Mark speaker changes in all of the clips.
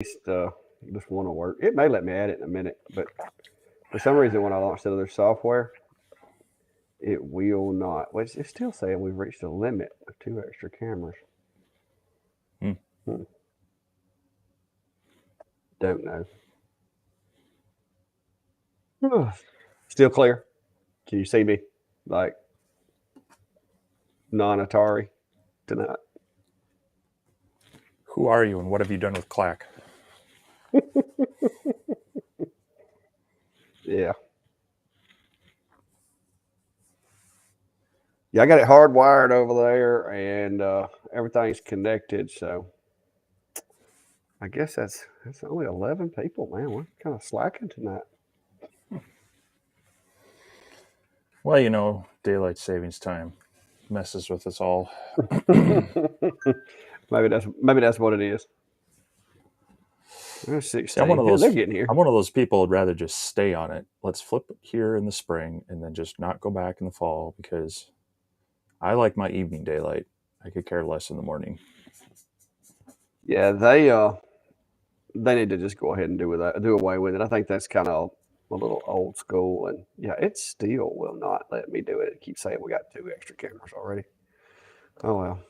Speaker 1: just want to work. It may let me add it in a minute, but for some reason, when I launch the other software, it will not. Well, it's still saying we've reached a limit of 2 extra cameras. Hmm. Don't know. Still clear. Can you see me? Like non-Atari tonight.
Speaker 2: Who are you and what have you done with Clack?
Speaker 1: Yeah. Yeah, I got it hardwired over there, and everything's connected. So I guess that's only 11 people, man. We're kind of slacking tonight.
Speaker 2: Well, you know, daylight savings time messes with us all.
Speaker 1: maybe that's what it is. There's 16.
Speaker 2: See, I'm one of those.
Speaker 1: They're getting here.
Speaker 2: I'm one of those people who'd rather just stay on it. Let's flip it here in the spring and then just not go back in the fall because I like my evening daylight. I could care less in the morning.
Speaker 1: Yeah, they need to just go ahead and do away with it. I think that's kind of a little old school, and yeah, it still will not let me do it. It keeps saying we got 2 extra cameras already. Oh well.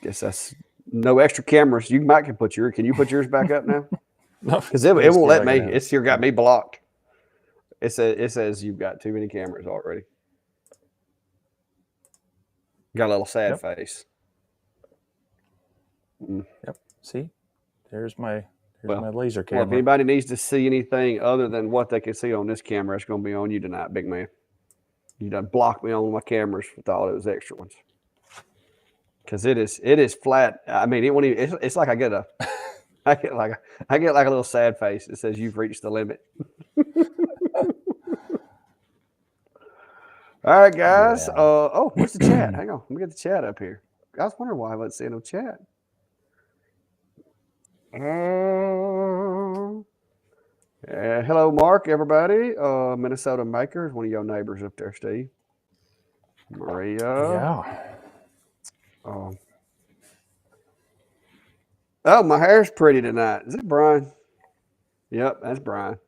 Speaker 1: Guess that's no extra cameras. You might can put Can you put yours back up now?
Speaker 2: No,
Speaker 1: Because it won't let me. It's here got me blocked. It says you've got too many cameras already. Got a little sad face.
Speaker 2: Yep. See, there's my laser camera.
Speaker 1: Well, if anybody needs to see anything other than what they can see on this camera, it's going to be on you tonight, big man. You done blocked me on my cameras with all those extra ones. Because it is flat. I mean, it won't even. It's like I get like a little sad face. It says you've reached the limit. All right, guys. Yeah. Where's the chat? Hang on, let me get the chat up here. I was wondering why I wasn't seeing no chat. Hello, Mark, everybody. Minnesota Makers, one of your neighbors up there, Steve. Maria.
Speaker 2: Yeah.
Speaker 1: Oh, my hair's pretty tonight. Is it Brian? Yep, that's Brian.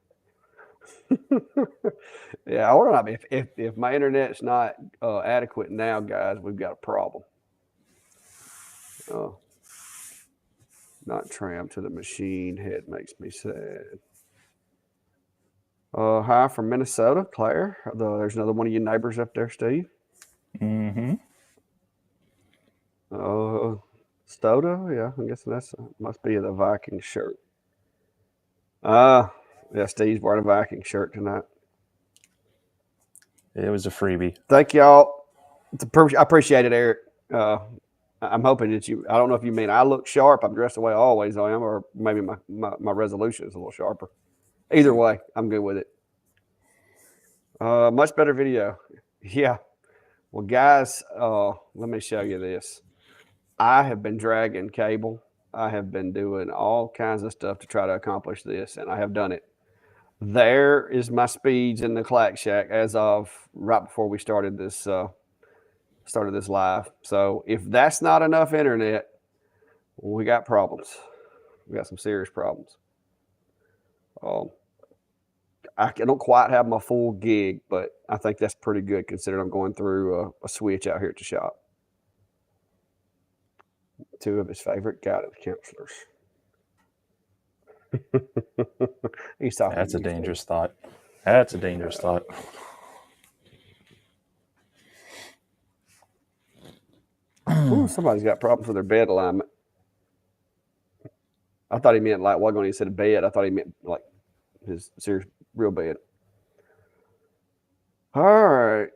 Speaker 1: Yeah, I wonder if my internet's not adequate now, guys, we've got a problem. Not tramp to the machine head makes me sad. Hi from Minnesota, Claire. There's another one of your neighbors up there, Steve.
Speaker 2: Mm-hmm.
Speaker 1: Stoda, yeah, I guess must be the Viking shirt. Yeah, Steve's wearing a Viking shirt tonight.
Speaker 2: It was a freebie.
Speaker 1: Thank y'all. I appreciate it, Eric. I'm hoping that I don't know if you mean I look sharp. I'm dressed the way I always am, or maybe my resolution is a little sharper. Either way, I'm good with it. Much better video. Yeah. Well, guys, let me show you this. I have been dragging cable. I have been doing all kinds of stuff to try to accomplish this, and I have done it. There is my speeds in the Clack Shack as of right before we started this live. So if that's not enough internet, we got problems. We got some serious problems. I don't quite have my full gig, but I think that's pretty good considering I'm going through a switch out here at the shop. 2 of his favorite guidance counselors.
Speaker 2: That's a dangerous thought. That's a dangerous thought.
Speaker 1: Ooh, somebody's got problems with their bed alignment. I thought he meant like when he said bed. I thought he meant like his serious real bed. All right.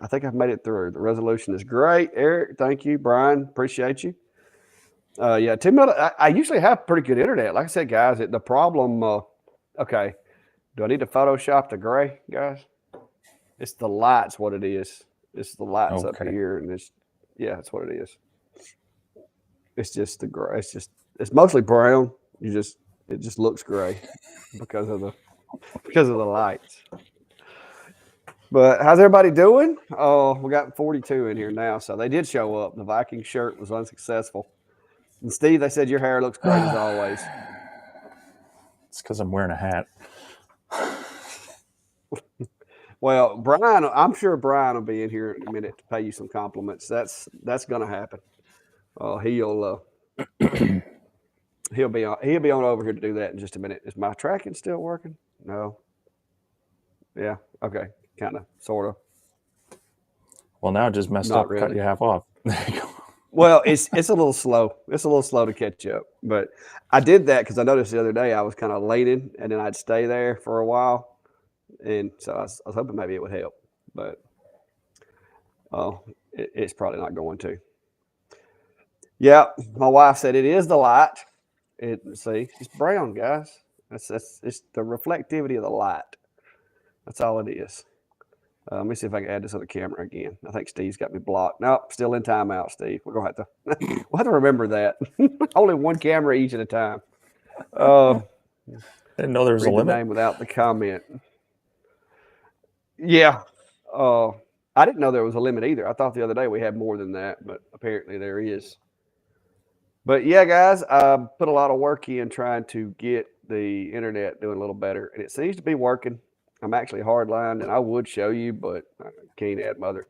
Speaker 1: I think I've made it through. The resolution is great. Eric, thank you. Brian, appreciate you. Yeah, 2 minutes. I usually have pretty good internet. Like I said, guys, the problem. Okay, do I need to Photoshop the gray, guys? It's the lights. What it is? It's the lights up here, and that's what it is. It's just the gray. It's mostly brown. It just looks gray because of the lights. But how's everybody doing? Oh, we got 42 in here now, so they did show up. The Viking shirt was unsuccessful. And Steve, they said your hair looks great as always.
Speaker 2: It's because I'm wearing a hat.
Speaker 1: Well, Brian, I'm sure Brian will be in here in a minute to pay you some compliments. That's going to happen. He'll be on over here to do that in just a minute. Is my tracking still working? No. Yeah. Okay. Kind of. Sort of.
Speaker 2: Well, now it just messed
Speaker 1: Not
Speaker 2: up.
Speaker 1: really.
Speaker 2: Cut you half off. There you go.
Speaker 1: Well, it's a little slow. It's a little slow to catch up. But I did that because I noticed the other day I was kind of leaning, and then I'd stay there for a while, and so I was hoping maybe it would help. But it's probably not going to. Yeah, my wife said it is the light. See, it's brown, guys. That's it's the reflectivity of the light. That's all it is. Let me see if I can add this other camera again. I think Steve's got me blocked. Nope, still in timeout, Steve. We're gonna have to we'll have to remember that. Only one camera each at a time.
Speaker 2: Didn't know there was a limit.
Speaker 1: The name without the comment. Yeah. I didn't know there was a limit either. I thought the other day we had more than that, but apparently there is. But yeah, guys, I put a lot of work in trying to get the internet doing a little better, and it seems to be working. I'm actually hardlined, and I would show you, but I can't add my other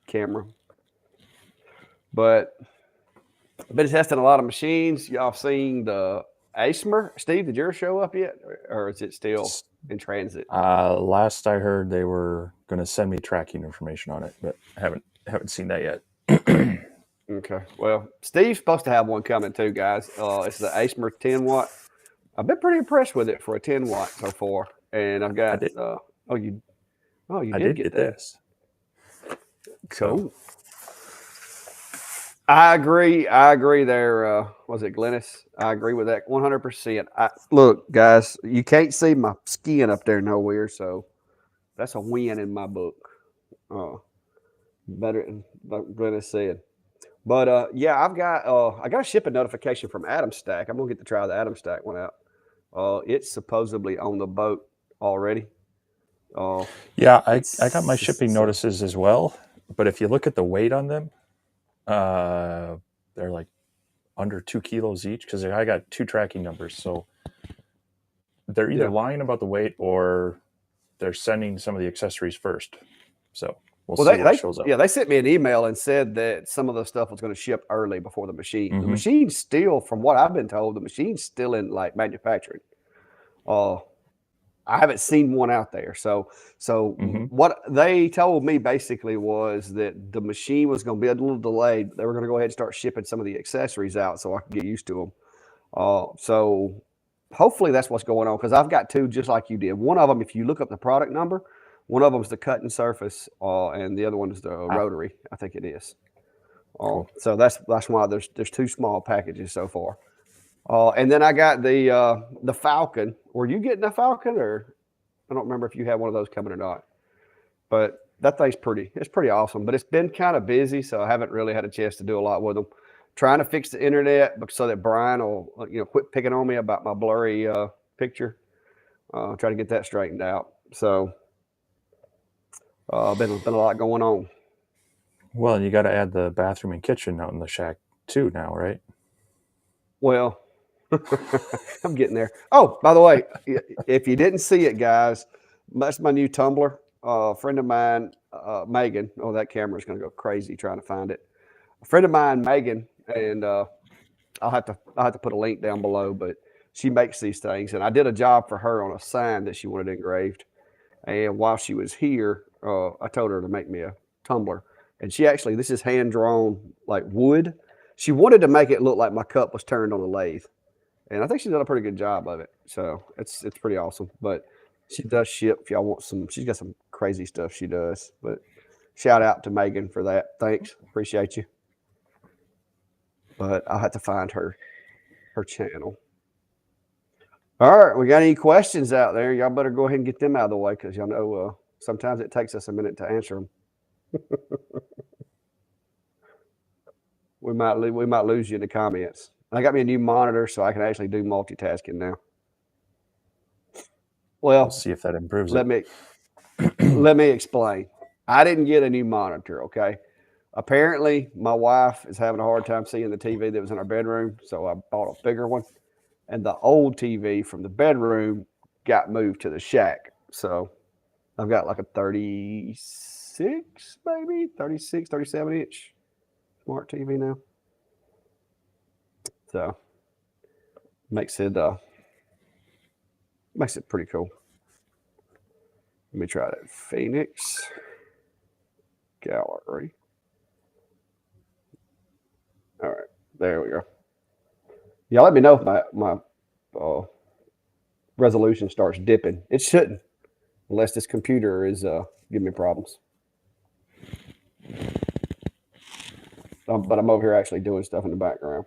Speaker 1: camera. But I've been testing a lot of machines. Y'all seen the ASMR? Steve, did yours show up yet, or is it still in transit?
Speaker 2: Last I heard, they were going to send me tracking information on it, but I haven't seen that yet.
Speaker 1: Okay. Well, Steve's supposed to have one coming too, guys. It's the ASMR 10 watt. I've been pretty impressed with it for a 10 watt so far. And I've got you did get
Speaker 2: this.
Speaker 1: Cool. I agree there. Was it Glennis? I agree with that 100%. Look, guys, you can't see my skin up there nowhere, so that's a win in my book. Better than Glennis said. But yeah, I got a shipping notification from Adam Stack. I'm gonna get to try the Adam Stack one out. It's supposedly on the boat already.
Speaker 2: Yeah, I got my shipping notices as well. But if you look at the weight on them, they're like under 2 kilos each because I got 2 tracking numbers. So they're either lying about the weight or they're sending some of the accessories first. So we'll see what shows up.
Speaker 1: Yeah, they sent me an email and said that some of the stuff was going to ship early before the machine.
Speaker 2: Mm-hmm.
Speaker 1: The machine's still, from what I've been told, the machine's still in like manufacturing. I haven't seen one out there. So what they told me basically was that the machine was going to be a little delayed. They were going to go ahead and start shipping some of the accessories out so I could get used to them. So hopefully that's what's going on because I've got 2 just like you did. One of them, if you look up the product number, one of them is the cutting surface, and the other one is the rotary. I think it is. Cool. So that's why there's 2 small packages so far. And then I got the Falcon. Were you getting a Falcon, or I don't remember if you had one of those coming or not. But that thing's it's pretty awesome. But it's been kind of busy, so I haven't really had a chance to do a lot with them. Trying to fix the internet so that Brian will quit picking on me about my blurry picture. Try to get that straightened out. So been a lot going on.
Speaker 2: Well, you got to add the bathroom and kitchen out in the shack too now, right?
Speaker 1: Well, I'm getting there. Oh, by the way, if you didn't see it, guys, that's my new Tumblr. A friend of mine, Megan. Oh, that camera's going to go crazy trying to find it. A friend of mine, Megan, and I'll have to put a link down below. But she makes these things, and I did a job for her on a sign that she wanted engraved. And while she was here, I told her to make me a tumbler. And this is hand drawn like wood. She wanted to make it look like my cup was turned on a lathe. And I think she's done a pretty good job of it. So it's pretty awesome. But she does ship if y'all want some. She's got some crazy stuff she does. But shout out to Megan for that. Thanks. Appreciate you. But I'll have to find her channel. All right. We got any questions out there? Y'all better go ahead and get them out of the way because y'all know sometimes it takes us a minute to answer them. We might lose you in the comments. I got me a new monitor, so I can actually do multitasking now. Well,
Speaker 2: we'll see if that improves
Speaker 1: let
Speaker 2: it.
Speaker 1: Let me explain. I didn't get a new monitor, okay? Apparently, my wife is having a hard time seeing the TV that was in our bedroom, so I bought a bigger one. And the old TV from the bedroom got moved to the shack. So I've got like a 36, maybe 36, 37 inch smart TV now. So makes it pretty cool. Let me try that Phoenix gallery. All right, there we go. Yeah, let me know if my resolution starts dipping. It shouldn't, unless this computer is giving me problems. But I'm over here actually doing stuff in the background.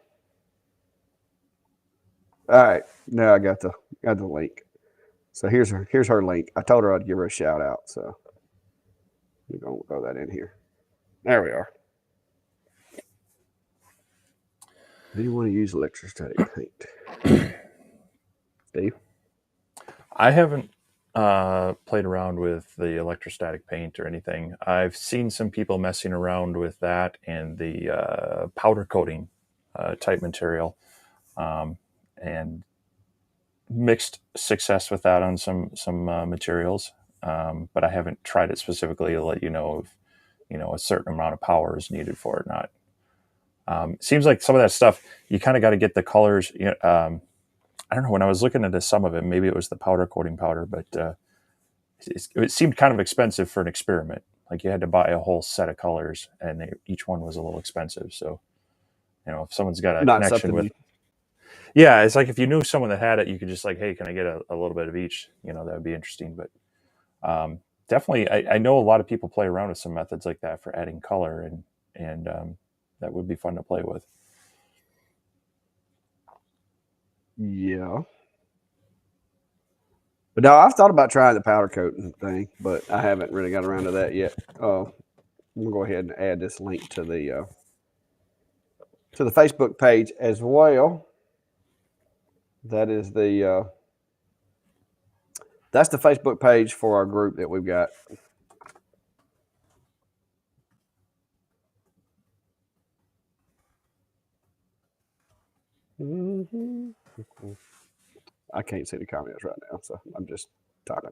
Speaker 1: All right, now I got the link. So here's her link. I told her I'd give her a shout out. So we're gonna throw that in here. There we are. Do you want to use electrostatic paint, Steve?
Speaker 2: I haven't played around with the electrostatic paint or anything. I've seen some people messing around with that and the powder coating type material, and mixed success with that on some materials. But I haven't tried it specifically to let you know if a certain amount of power is needed for it or not. It seems like some of that stuff you kind of got to get the colors. I don't know. When I was looking into some of it, maybe it was the powder coating powder, but it seemed kind of expensive for an experiment. Like you had to buy a whole set of colors, and each one was a little expensive. So, if someone's got a
Speaker 1: Not
Speaker 2: connection with,
Speaker 1: something.
Speaker 2: yeah, it's like if you knew someone that had it, you could just like, hey, can I get a little bit of each? That would be interesting. But definitely, I know a lot of people play around with some methods like that for adding color, and that would be fun to play with.
Speaker 1: Yeah. But no, I've thought about trying the powder coating thing, but I haven't really got around to that yet. I'm gonna go ahead and add this link to the Facebook page as well. That is that's the Facebook page for our group that we've got. Mm-hmm. I can't see the comments right now, so I'm just typing.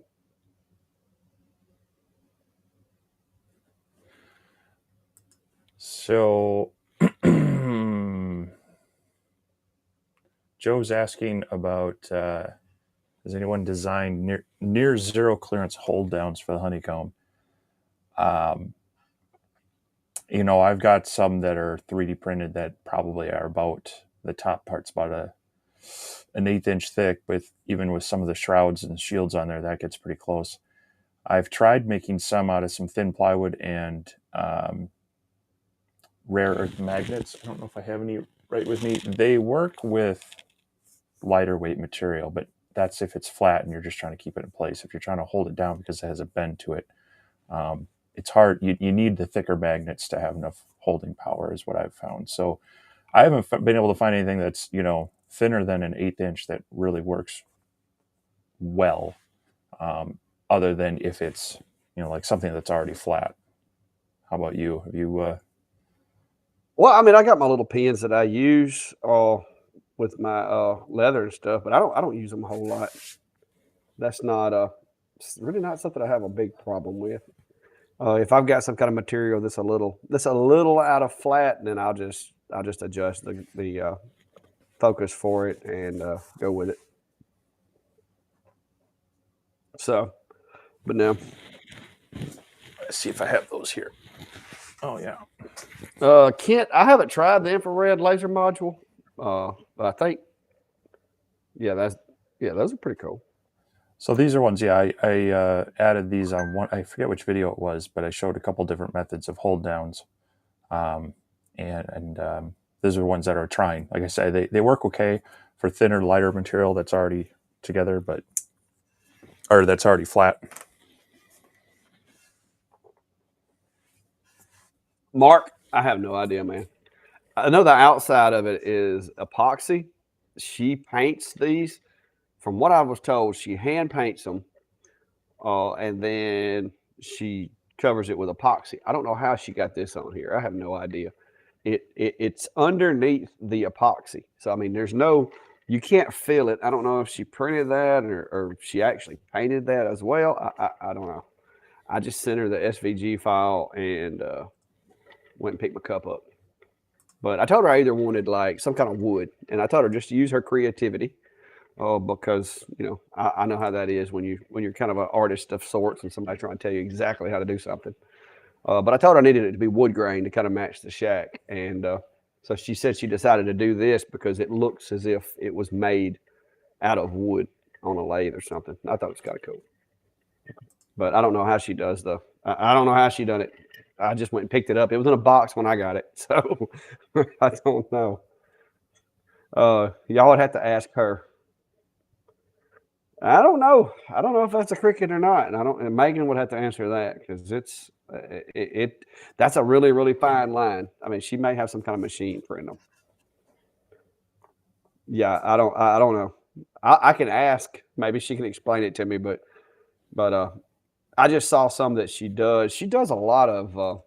Speaker 2: So Joe's asking about has anyone designed near zero clearance hold downs for the honeycomb? I've got some that are 3D printed that probably are about the top part's about an 1/8 inch thick, even with some of the shrouds and shields on there, that gets pretty close. I've tried making some out of some thin plywood and rare earth magnets. I don't know if I have any right with me. They work with lighter weight material, but that's if it's flat and you're just trying to keep it in place. If you're trying to hold it down because it has a bend to it, it's hard. You need the thicker magnets to have enough holding power, is what I've found. So I haven't been able to find anything that's thinner than an 1/8 inch that really works well, other than if it's like something that's already flat. How about you? Have you?
Speaker 1: Well, I mean, I got my little pins that I use with my leather and stuff, but I don't use them a whole lot. That's not it's really not something I have a big problem with. If I've got some kind of material that's a little out of flat, then I'll just adjust the focus for it and go with it. So, but no.
Speaker 2: Let's see if I have those here. Oh yeah.
Speaker 1: Kent, I haven't tried the infrared laser module. But I think, those are pretty cool.
Speaker 2: So these are ones, yeah. I added these on one. I forget which video it was, but I showed a couple different methods of hold downs, and those are ones that are trying. Like I said, they work okay for thinner, lighter material that's already together, or that's already flat.
Speaker 1: Mark, I have no idea, man. I know the outside of it is epoxy. She paints these. From what I was told, she hand paints them, and then she covers it with epoxy. I don't know how she got this on here. I have no idea. It's underneath the epoxy. So I mean, you can't feel it. I don't know if she printed that or if she actually painted that as well. I don't know. I just sent her the SVG file and went and picked my cup up. But I told her I either wanted like some kind of wood, and I told her just to use her creativity, because I know how that is when you're kind of an artist of sorts, and somebody's trying to tell you exactly how to do something. But I told her I needed it to be wood grain to kind of match the shack, and so she said she decided to do this because it looks as if it was made out of wood on a lathe or something. I thought it was kind of cool, but I don't know how she does though. I don't know how she done it. I just went and picked it up. It was in a box when I got it, so I don't know. Y'all would have to ask her. I don't know. I don't know if that's a cricket or not, and I don't. And Megan would have to answer that because it. That's a really really fine line. I mean, she may have some kind of machine printing them. Yeah, I don't know. I can ask. Maybe she can explain it to me, but I just saw some that she does. She does a lot of them,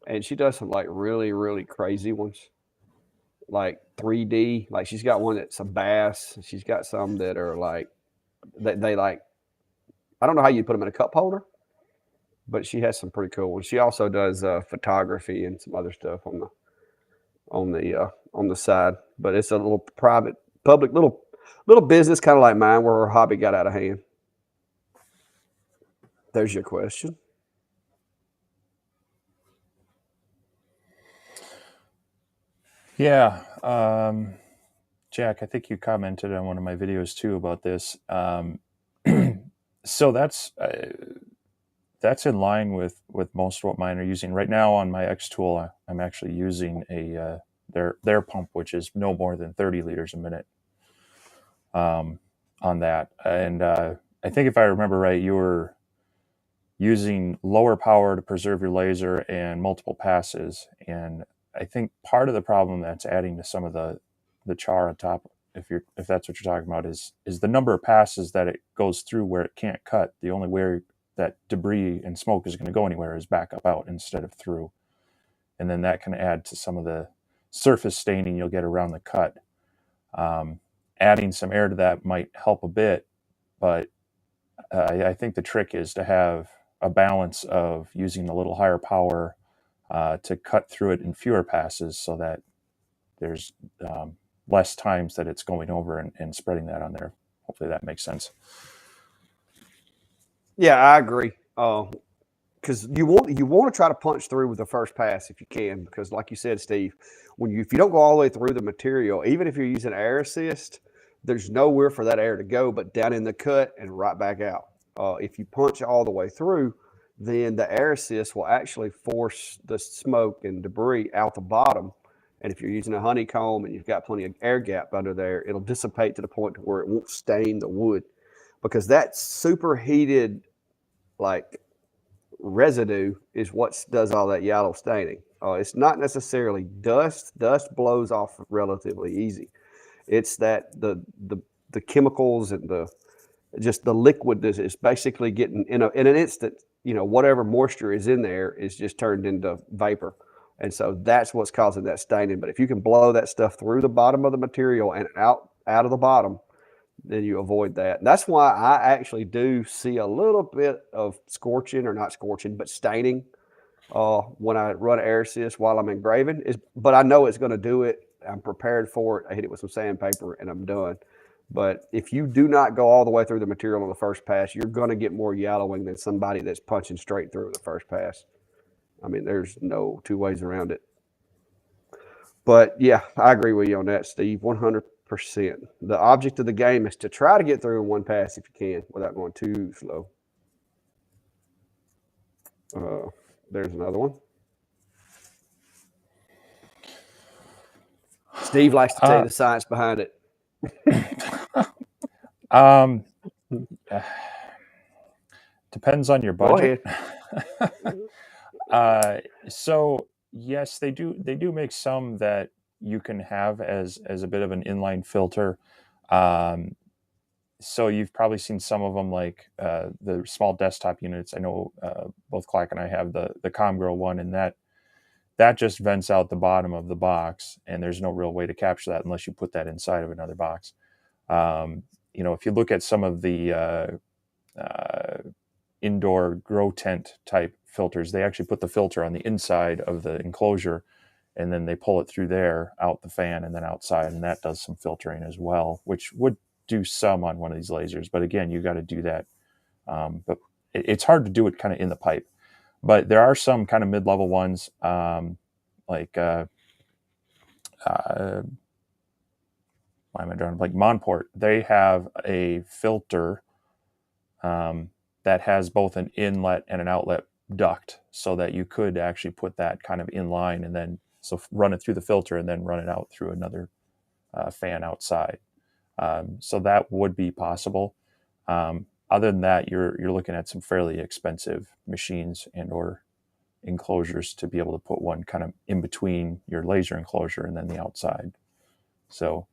Speaker 1: and she does some like really really crazy ones, like 3D. Like she's got one that's a bass. She's got some that are like they like. I don't know how you put them in a cup holder, but she has some pretty cool ones. She also does photography and some other stuff on the side. But it's a little private, public little business, kind of like mine, where her hobby got out of hand. There's your question.
Speaker 2: Yeah. Jack, I think you commented on one of my videos too about this. So that's in line with most of what mine are using right now. On my X tool, I'm actually using their pump, which is no more than 30 liters a minute on that. And I think if I remember right, you were using lower power to preserve your laser and multiple passes. And I think part of the problem that's adding to some of the char on top, if that's what you're talking about, is the number of passes that it goes through where it can't cut. The only way that debris and smoke is going to go anywhere is back up out instead of through. And then that can add to some of the surface staining you'll get around the cut. Adding some air to that might help a bit, but I think the trick is to have a balance of using a little higher power to cut through it in fewer passes so that there's less times that it's going over and spreading that on there. Hopefully that makes sense.
Speaker 1: Yeah, I agree. Because you want to try to punch through with the first pass if you can, because like you said, Steve, if you don't go all the way through the material, even if you're using air assist, there's nowhere for that air to go but down in the cut and right back out. If you punch all the way through, then the air assist will actually force the smoke and debris out the bottom. And if you're using a honeycomb and you've got plenty of air gap under there, it'll dissipate to the point to where it won't stain the wood, because that superheated like residue is what does all that yellow staining. It's not necessarily dust. Dust blows off relatively easy. It's that the chemicals and the liquid that is basically getting in an instant. Whatever moisture is in there is just turned into vapor, and so that's what's causing that staining. But if you can blow that stuff through the bottom of the material and out of the bottom, then you avoid that. That's why I actually do see a little bit of scorching, or not scorching, but staining when I run air assist while I'm engraving. But I know it's going to do it. I'm prepared for it. I hit it with some sandpaper and I'm done. But if you do not go all the way through the material on the first pass, you're going to get more yellowing than somebody that's punching straight through the first pass. I mean, there's no two ways around it. But yeah, I agree with you on that, Steve. 100%. The object of the game is to try to get through in one pass if you can without going too slow. There's another one. Steve likes to tell you the science behind it.
Speaker 2: Depends on your budget.
Speaker 1: Go ahead.
Speaker 2: So yes, they do make some that you can have as a bit of an inline filter. so you've probably seen some of them, like the small desktop units. I know both Clack and I have the ComGrow one, and that just vents out the bottom of the box, and there's no real way to capture that unless you put that inside of another box. If you look at some of the indoor grow tent type filters, they actually put the filter on the inside of the enclosure, and then they pull it through there, out the fan, and then outside, and that does some filtering as well, which would do some on one of these lasers. But again, you got to do that. But it's hard to do it kind of in the pipe. But there are some kind of mid-level ones, like why am I drawing? Like Monport. They have a filter that has both an inlet and an outlet duct, so that you could actually put that kind of in line and then run it through the filter and then run it out through another fan outside. So that would be possible. Other than that, you're looking at some fairly expensive machines and or enclosures to be able to put one kind of in between your laser enclosure and then the outside. So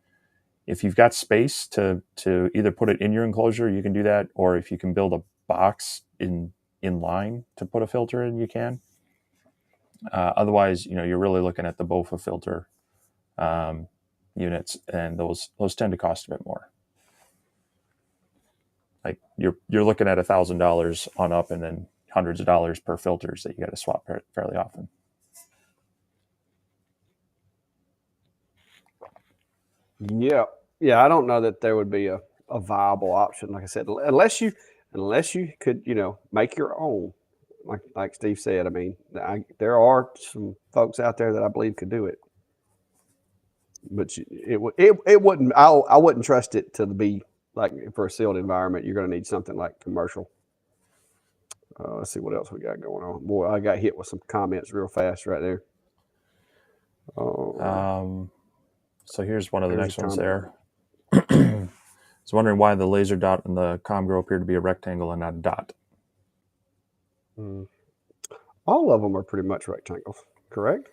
Speaker 2: if you've got space to either put it in your enclosure, you can do that, or if you can build a box in line to put a filter in, you can. Otherwise, you're really looking at the BOFA filter units, and those tend to cost a bit more. Like you're looking at $1,000 on up, and then hundreds of dollars per filters that you got to swap fairly often.
Speaker 1: Yeah, I don't know that there would be a viable option. Like I said, unless you could, make your own. Like Steve said, I mean, there are some folks out there that I believe could do it, but it wouldn't. I wouldn't trust it to be like for a sealed environment. You're going to need something like commercial. Let's see what else we got going on. Boy, I got hit with some comments real fast right there.
Speaker 2: So here's one of the next ones there. I was wondering why the laser dot and the ComGrow appear to be a rectangle and not a dot.
Speaker 1: All of them are pretty much rectangles, correct?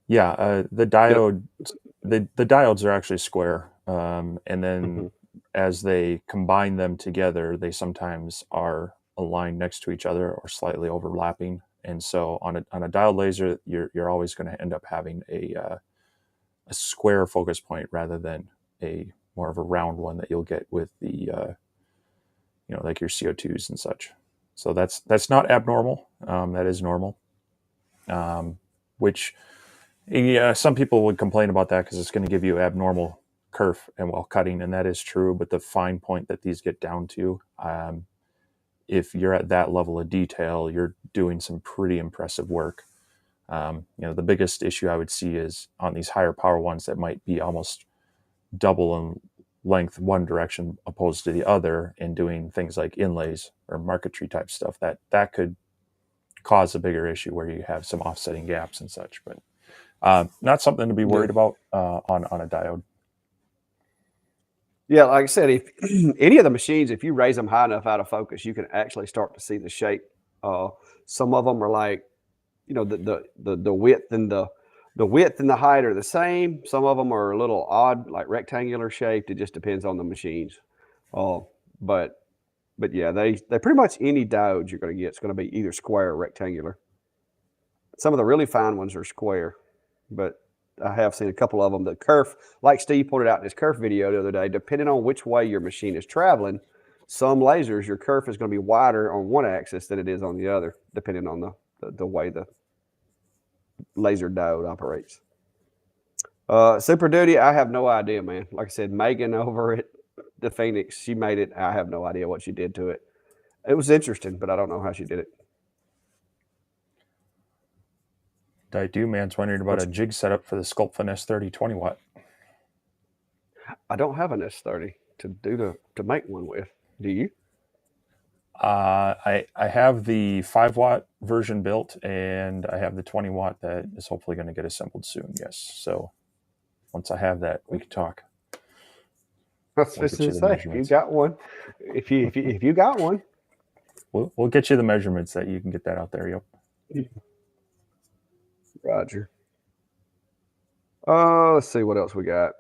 Speaker 2: Yeah, the diode, the diodes are actually square, and then as they combine them together, they sometimes are aligned next to each other or slightly overlapping. And so on a diode laser, you're always going to end up having a square focus point rather than a more of a round one that you'll get with the like your CO2s and such. So that's not abnormal. That is normal. Which some people would complain about that because it's going to give you abnormal kerf and while cutting, and that is true. But the fine point that these get down to, if you're at that level of detail, you're doing some pretty impressive work. The biggest issue I would see is on these higher power ones that might be almost double in length one direction opposed to the other, and doing things like inlays or marquetry type stuff that could cause a bigger issue where you have some offsetting gaps and such. But not something to be worried about on a diode.
Speaker 1: Yeah, like I said, if any of the machines, if you raise them high enough out of focus, you can actually start to see the shape. Some of them are like, the width and the height are the same. Some of them are a little odd, like rectangular shaped. It just depends on the machines. But yeah, they pretty much any diodes you're going to get, it's going to be either square or rectangular. Some of the really fine ones are square, but I have seen a couple of them that kerf, like Steve pointed out in his kerf video the other day, depending on which way your machine is traveling, some lasers, your kerf is going to be wider on one axis than it is on the other, depending on the way the laser diode operates. Super Duty, I have no idea, man. Like I said, Megan over at the Phoenix, she made it. I have no idea what she did to it. It was interesting, but I don't know how she did it.
Speaker 2: Man's wondering about a jig setup for the Sculpin S30 20 watt.
Speaker 1: I don't have an S30 to make one with. Do you?
Speaker 2: I have the 5 watt version built, and I have the 20 watt that is hopefully going to get assembled soon. Yes. So once I have that, we can talk.
Speaker 1: I was just going to say, if you got one, if you got one,
Speaker 2: we'll get you the measurements that you can get that out there. Yep.
Speaker 1: Roger. Let's see what else we got.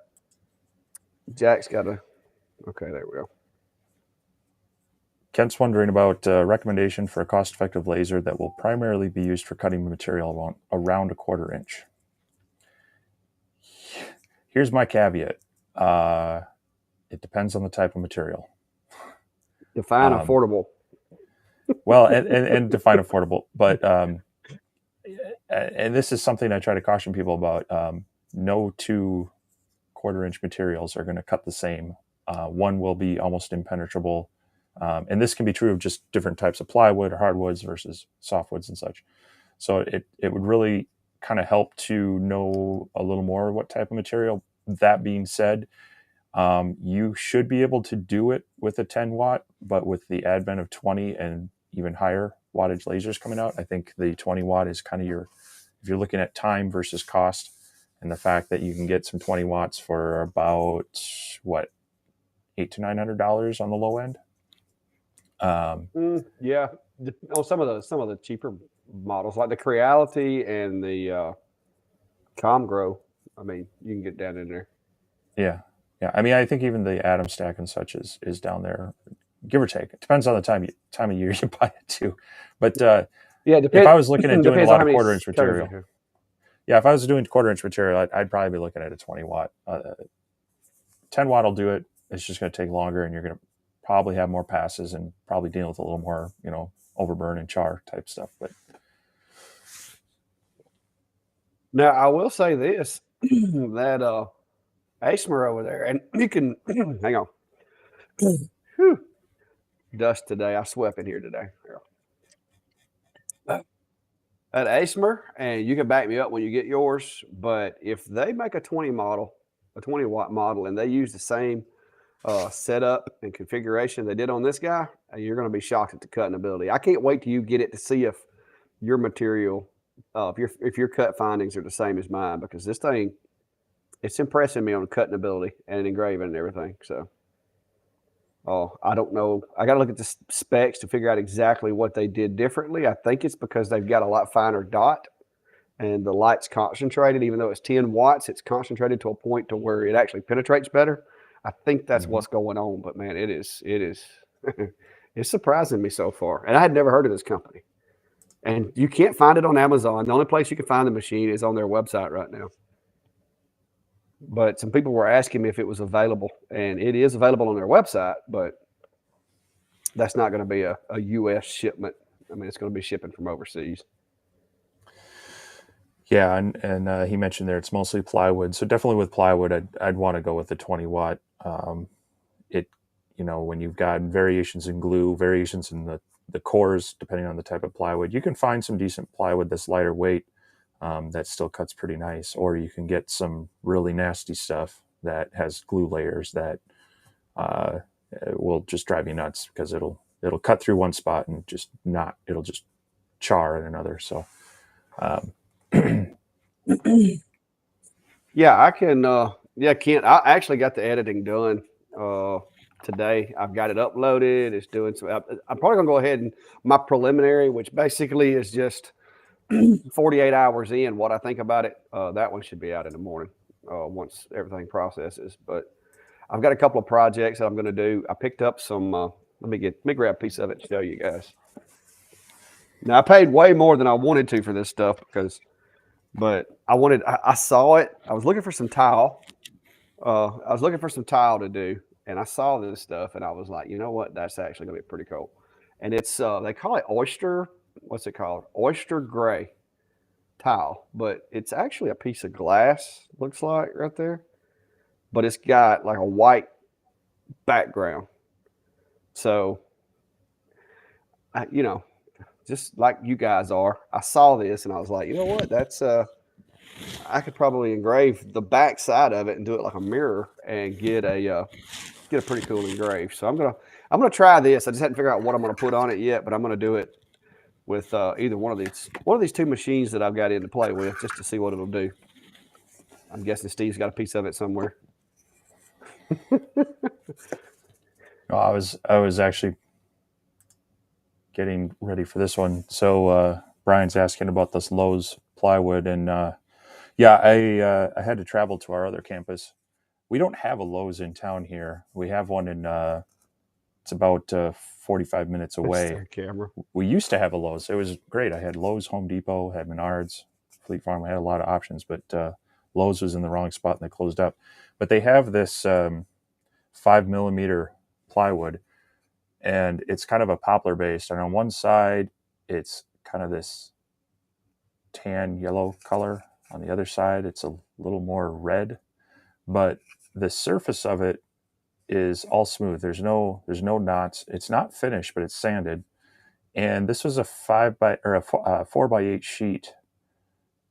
Speaker 1: Jack's got a Okay, there we go.
Speaker 2: Kent's wondering about a recommendation for a cost-effective laser that will primarily be used for cutting material around a 1/4 inch. Here's my caveat. It depends on the type of material.
Speaker 1: Define affordable.
Speaker 2: Well, and define affordable. But and this is something I try to caution people about. No 2 1/4 inch materials are going to cut the same. One will be almost impenetrable. And this can be true of just different types of plywood or hardwoods versus softwoods and such. So it would really kind of help to know a little more what type of material. That being said, you should be able to do it with a 10 watt, but with the advent of 20 and even higher wattage lasers coming out, I think the 20 watt is kind of if you're looking at time versus cost, and the fact that you can get some 20 watts for about what, $800 to $900 on the low end.
Speaker 1: Yeah, on some of the cheaper models like the Creality and the Comgrow, I mean, you can get down in there.
Speaker 2: Yeah. I mean, I think even the Atom Stack and such is down there, give or take. It depends on the time of year you buy it too. But
Speaker 1: yeah,
Speaker 2: if I was looking at doing a lot of 1/4 inch material, if I was doing 1/4 inch material, I'd probably be looking at a 20 watt. 10 watt will do it. It's just going to take longer, and you're going to probably have more passes and probably deal with a little more, overburn and char type stuff. But
Speaker 1: now I will say this, that Asmer over there, and you can hang on. Whew. Dust today. I swept in here today. At Asmer, and you can back me up when you get yours, but if they make a 20 watt model, and they use the same setup and configuration they did on this guy, you're going to be shocked at the cutting ability. I can't wait till you get it to see if your material, if your cut findings are the same as mine, because this thing, it's impressing me on cutting ability and engraving and everything. So, I don't know. I got to look at the specs to figure out exactly what they did differently. I think it's because they've got a lot finer dot, and the light's concentrated. Even though it's 10 watts, it's concentrated to a point to where it actually penetrates better. I think that's what's going on. But man, it is it's surprising me so far. And I had never heard of this company. And you can't find it on Amazon. The only place you can find the machine is on their website right now. But some people were asking me if it was available, and it is available on their website, but that's not going to be a U.S. shipment. I mean, it's going to be shipping from overseas.
Speaker 2: Yeah, and he mentioned there it's mostly plywood. So definitely with plywood, I'd want to go with the 20 watt. When you've got variations in glue, variations in the cores, depending on the type of plywood, you can find some decent plywood that's lighter weight. That still cuts pretty nice, or you can get some really nasty stuff that has glue layers that will just drive you nuts, because it'll cut through one spot and it'll just char in another. So
Speaker 1: yeah, I can. Kent, I actually got the editing done today. I've got it uploaded. It's doing some. I'm probably gonna go ahead and my preliminary, which basically is just 48 hours in what I think about it. That one should be out in the morning once everything processes. But I've got a couple of projects that I'm going to do. I picked up some. Let me grab a piece of it to show you guys. Now I paid way more than I wanted to for this stuff but I saw it. I was looking for some tile. I was looking for some tile to do, and I saw this stuff, and I was like, you know what? That's actually going to be pretty cool. And it's they call it oyster. What's it called? Oyster gray tile, but it's actually a piece of glass. Looks like right there, but it's got like a white background. So, just like you guys are, I saw this and I was like, you know what? That's I could probably engrave the back side of it and do it like a mirror and get a pretty cool engrave. So I'm gonna try this. I just hadn't figured out what I'm gonna put on it yet, but I'm gonna do it with either one of these two machines that I've got in to play with, just to see what it'll do. I'm guessing Steve's got a piece of it somewhere.
Speaker 2: I was actually getting ready for this one. So Brian's asking about this Lowe's plywood, and I had to travel to our other campus we don't have a Lowe's in town here. We have one in it's about 45 minutes away.
Speaker 1: Camera.
Speaker 2: We used to have a Lowe's. It was great. I had Lowe's, Home Depot, had Menards, Fleet Farm. I had a lot of options, but Lowe's was in the wrong spot and they closed up. But they have this 5mm plywood, and it's kind of a poplar based. And on one side, it's kind of this tan yellow color. On the other side, it's a little more red, but the surface of it is all smooth. There's no knots. It's not finished, but it's sanded. And this was a 4x8 sheet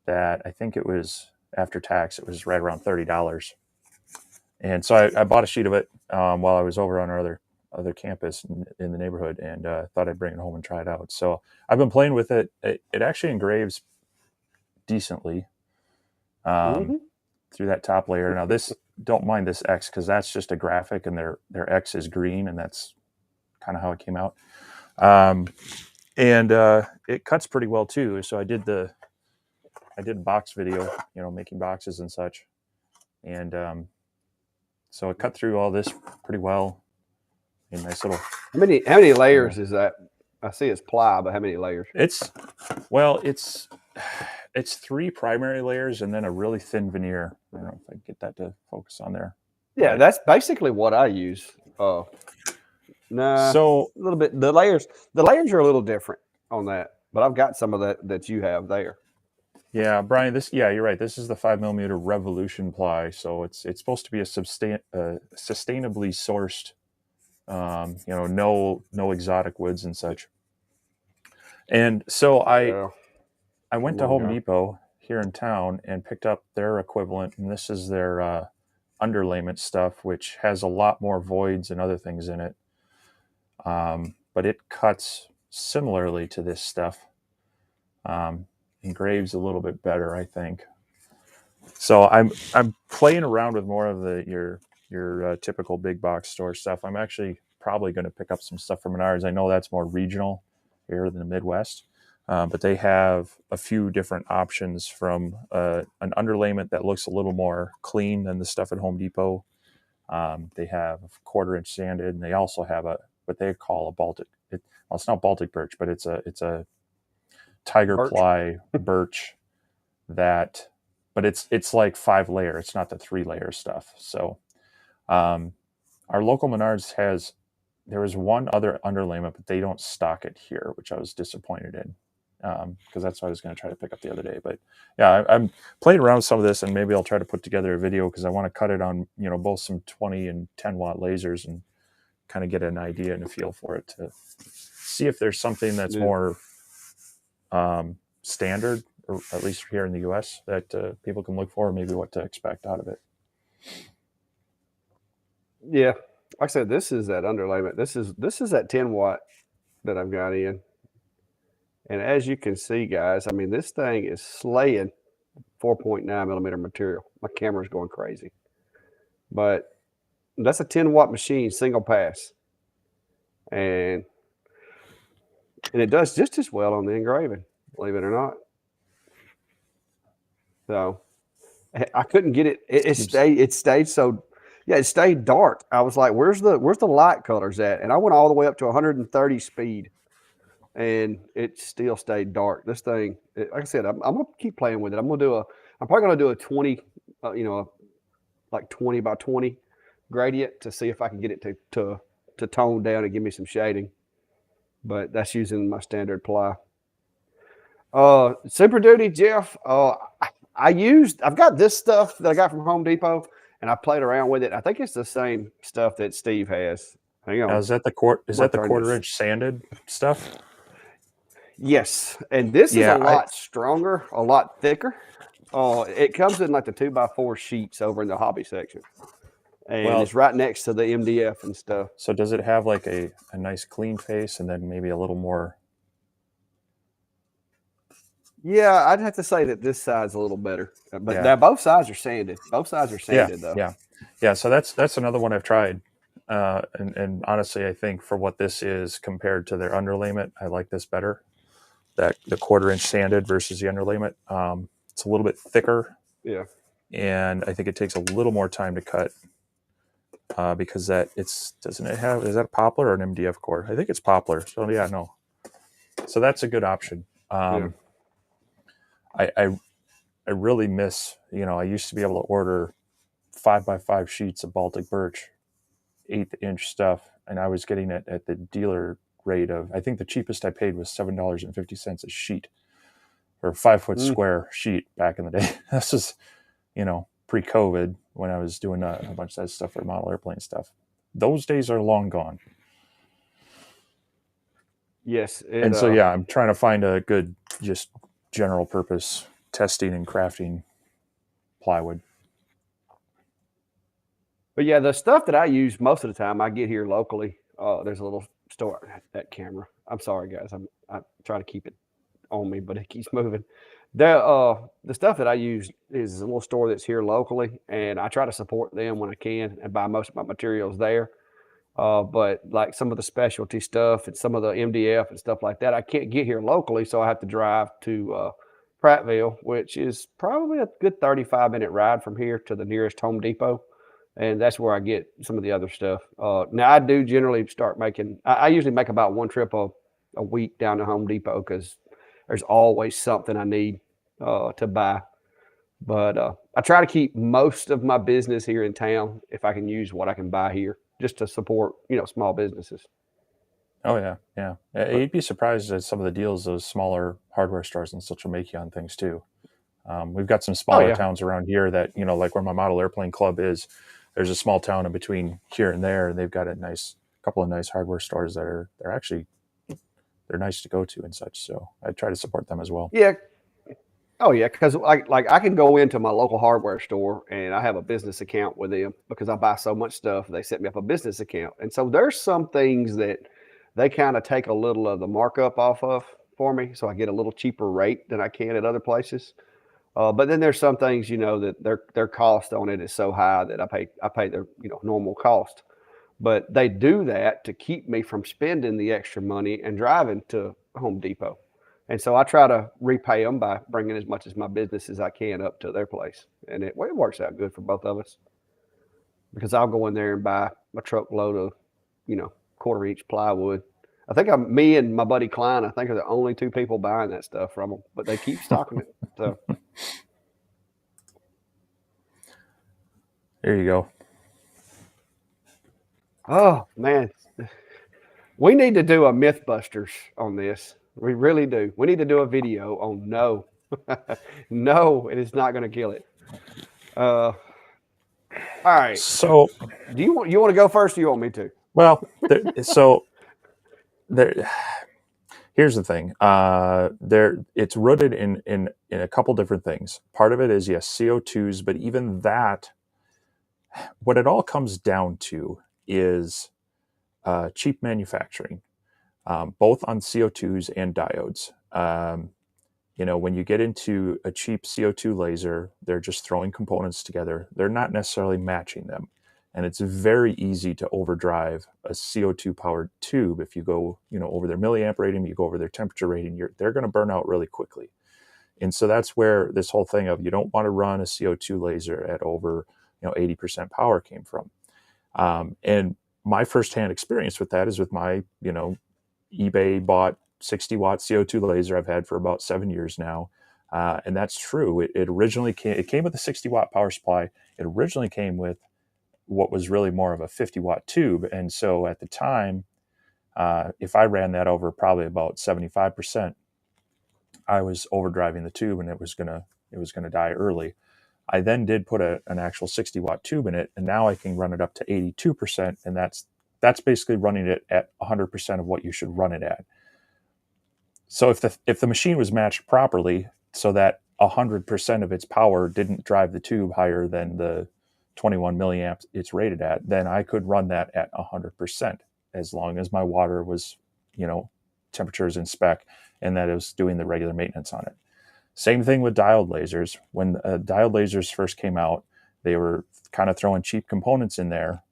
Speaker 2: that I think it was after tax. It was right around $30. And so I bought a sheet of it while I was over on our other campus in the neighborhood, and thought I'd bring it home and try it out. So I've been playing with it. It actually engraves decently through that top layer. Now this, don't mind this X, because that's just a graphic, and their X is green, and that's kind of how it came out. And it cuts pretty well too. So I did a box video, making boxes and such, and so it cut through all this pretty well. A nice little.
Speaker 1: How many layers is that? I see it's ply, but how many layers?
Speaker 2: It's 3 primary layers and then a really thin veneer. I don't know if I can get that to focus on there.
Speaker 1: Yeah, but that's basically what I use. So a little bit. The layers are a little different on that, but I've got some of that you have there.
Speaker 2: Yeah, Brian, you're right. This is the 5mm Revolution ply, so it's supposed to be a sustainably sourced, no exotic woods and such. And so I went to Home Depot here in town and picked up their equivalent, and this is their underlayment stuff, which has a lot more voids and other things in it, but it cuts similarly to this stuff. Engraves a little bit better, I think. So I'm playing around with more of your typical big box store stuff. I'm actually probably going to pick up some stuff from Menards. I know that's more regional here in the Midwest, but they have a few different options, from an underlayment that looks a little more clean than the stuff at Home Depot. They have a 1/4-inch sanded, and they also have what they call a Baltic. It's not Baltic birch, but it's a tiger birch. Ply birch but it's like 5 layer. It's not the 3 layer stuff. So our local Menards there was one other underlayment, but they don't stock it here, which I was disappointed in, because that's what I was going to try to pick up the other day. But yeah, I'm playing around with some of this, and maybe I'll try to put together a video, because I want to cut it on both some 20 and 10 watt lasers and kind of get an idea and a feel for it, to see if there's something that's more standard, or at least here in the US, that people can look for, maybe what to expect out of it.
Speaker 1: Yeah, like I said, this is that underlayment. This is that 10 watt that I've got in, and as you can see, guys, I mean, this thing is slaying 4.9mm material. My camera's going crazy, but that's a 10 watt machine, single pass, and it does just as well on the engraving, believe it or not. So I couldn't get it. It stayed so. Yeah, it stayed dark. I was like, where's the light colors at? And I went all the way up to 130 speed, and it still stayed dark. This thing, like I said, I'm gonna keep playing with it. I'm probably gonna do a 20, like 20 by 20 gradient, to see if I can get it to tone down and give me some shading. But that's using my standard ply. Super Duty, Jeff. I've got this stuff that I got from Home Depot, and I played around with it. I think it's the same stuff that Steve has. Hang on.
Speaker 2: Now, is that the 1/4-inch sanded stuff?
Speaker 1: Yes, and this is a lot stronger, a lot thicker. It comes in like the 2x4 sheets over in the hobby section, and it's right next to the MDF and stuff.
Speaker 2: So does it have like a nice clean face, and then maybe a little more?
Speaker 1: Yeah, I'd have to say that this side's a little better, but both sides are sanded. Both sides are sanded, though.
Speaker 2: Yeah. So that's another one I've tried, and honestly, I think for what this is compared to their underlayment, I like this better. That the 1/4-inch sanded versus the underlayment. It's a little bit thicker.
Speaker 1: Yeah.
Speaker 2: and I think it takes a little more time to cut because doesn't it have, is that a poplar or an MDF cord? I think it's poplar. So yeah, no. So that's a good option.
Speaker 1: Yeah.
Speaker 2: I really miss, I used to be able to order 5x5 sheets of Baltic birch, 1/8 stuff, and I was getting it at the dealer rate of, I think the cheapest I paid was $7.50 a sheet, or a 5-foot square sheet back in the day. This is, pre-COVID when I was doing a bunch of that stuff for model airplane stuff. Those days are long gone.
Speaker 1: Yes.
Speaker 2: And so, yeah, I'm trying to find a good, just general purpose testing and crafting plywood.
Speaker 1: But yeah, the stuff that I use most of the time, I get here locally. There's a little store. That camera. I'm sorry, guys. I try to keep it on me, but it keeps moving. The stuff that I use is a little store that's here locally, and I try to support them when I can and buy most of my materials there. But like some of the specialty stuff and some of the MDF and stuff like that, I can't get here locally, so I have to drive to Prattville, which is probably a good 35-minute ride from here to the nearest Home Depot. And that's where I get some of the other stuff. Now, I do generally start making, I usually make about one trip a week down to Home Depot because there's always something I need to buy. But I try to keep most of my business here in town if I can use what I can buy here just to support, small businesses.
Speaker 2: Oh, yeah. Yeah. You'd be surprised at some of the deals those smaller hardware stores and such will make you on things too. We've got some smaller towns around here that, like where my model airplane club is, there's a small town in between here and there, and they've got a couple of nice hardware stores that they're nice to go to and such. So I try to support them as well.
Speaker 1: Yeah. Oh yeah, because I can go into my local hardware store and I have a business account with them because I buy so much stuff. They set me up a business account, and so there's some things that they kind of take a little of the markup off of for me, so I get a little cheaper rate than I can at other places. But then there's some things, that their cost on it is so high that I pay their normal cost. But they do that to keep me from spending the extra money and driving to Home Depot. And so I try to repay them by bringing as much of my business as I can up to their place. And it works out good for both of us because I'll go in there and buy a truckload of, 1/4-inch plywood. I think me and my buddy Klein, I think are the only two people buying that stuff from them, but they keep stocking it. So
Speaker 2: there you go.
Speaker 1: Oh man, we need to do a MythBusters on this. We really do. We need to do a video on no, no, it is not going to kill it. All right.
Speaker 2: So,
Speaker 1: do you want to go first? Or you want me to?
Speaker 2: Well, here's the thing. It's rooted in a couple different things. Part of it is, yes, CO2s, but even that, what it all comes down to is cheap manufacturing, both on CO2s and diodes. When you get into a cheap CO2 laser, they're just throwing components together. They're not necessarily matching them. And it's very easy to overdrive a CO2 powered tube. If you go, over their milliamp rating, you go over their temperature rating, they're going to burn out really quickly. And so that's where this whole thing of you don't want to run a CO2 laser at over 80% power came from. And my firsthand experience with that is with my eBay bought 60-watt CO2 laser I've had for about 7 years now. And that's true. It originally came with a 60-watt power supply. It originally came with what was really more of a 50-watt tube. And so at the time, if I ran that over probably about 75%, I was overdriving the tube and it was gonna die early. I then did put an actual 60-watt tube in it, and now I can run it up to 82%, and that's basically running it at 100% of what you should run it at. So if the machine was matched properly, so that 100% of its power didn't drive the tube higher than the 21 milliamps it's rated at, then I could run that at 100% as long as my water was, temperatures in spec and that it was doing the regular maintenance on it. Same thing with diode lasers. When diode lasers first came out, they were kind of throwing cheap components in there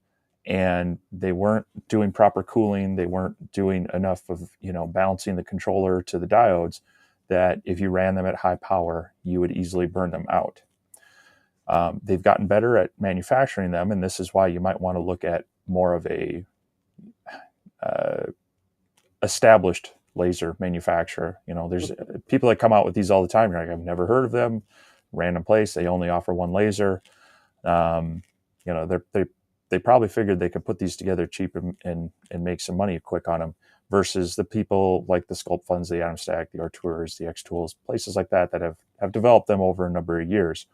Speaker 2: and they weren't doing proper cooling. They weren't doing enough of, balancing the controller to the diodes that if you ran them at high power, you would easily burn them out. They've gotten better at manufacturing them, and this is why you might want to look at more of a established laser manufacturer. There's people that come out with these all the time. You're like, I've never heard of them. Random place, they only offer one laser. They probably figured they could put these together cheap and make some money quick on them, versus the people like the Sculpt Funds, the Atom Stack, the Arturs, the X Tools, places like that have developed them over a number of years.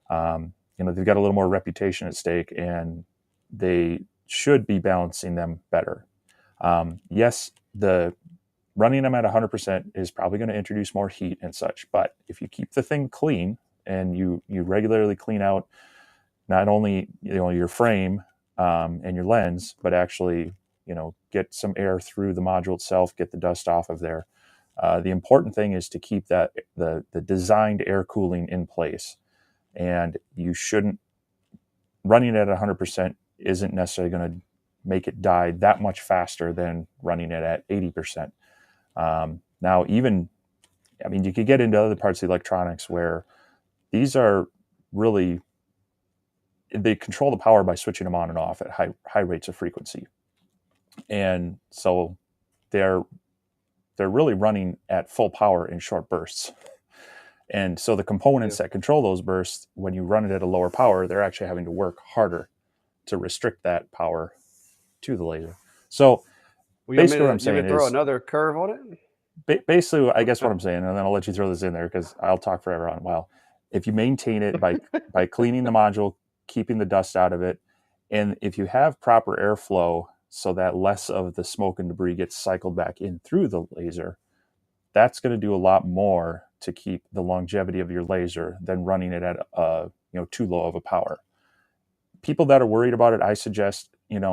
Speaker 2: They've got a little more reputation at stake, and they should be balancing them better. Yes, the running them at 100% is probably going to introduce more heat and such, but if you keep the thing clean and you regularly clean out not only your frame and your lens, but actually get some air through the module itself, get the dust off of there. The important thing is to keep that the designed air cooling in place, and you shouldn't running it at 100% isn't necessarily going to make it die that much faster than running it at 80%. Now, you could get into other parts of electronics where these are really, they control the power by switching them on and off at high rates of frequency. And so they're really running at full power in short bursts. And so the components that control those bursts, when you run it at a lower power, they're actually having to work harder to restrict that power to the laser. So basically what I'm saying is,
Speaker 1: throw another curve on it?
Speaker 2: Basically, I guess what I'm saying, and then I'll let you throw this in there because I'll talk forever on a while. If you maintain it by cleaning the module, keeping the dust out of it, and if you have proper airflow so that less of the smoke and debris gets cycled back in through the laser, that's going to do a lot more to keep the longevity of your laser than running it at too low of a power. People that are worried about it, I suggest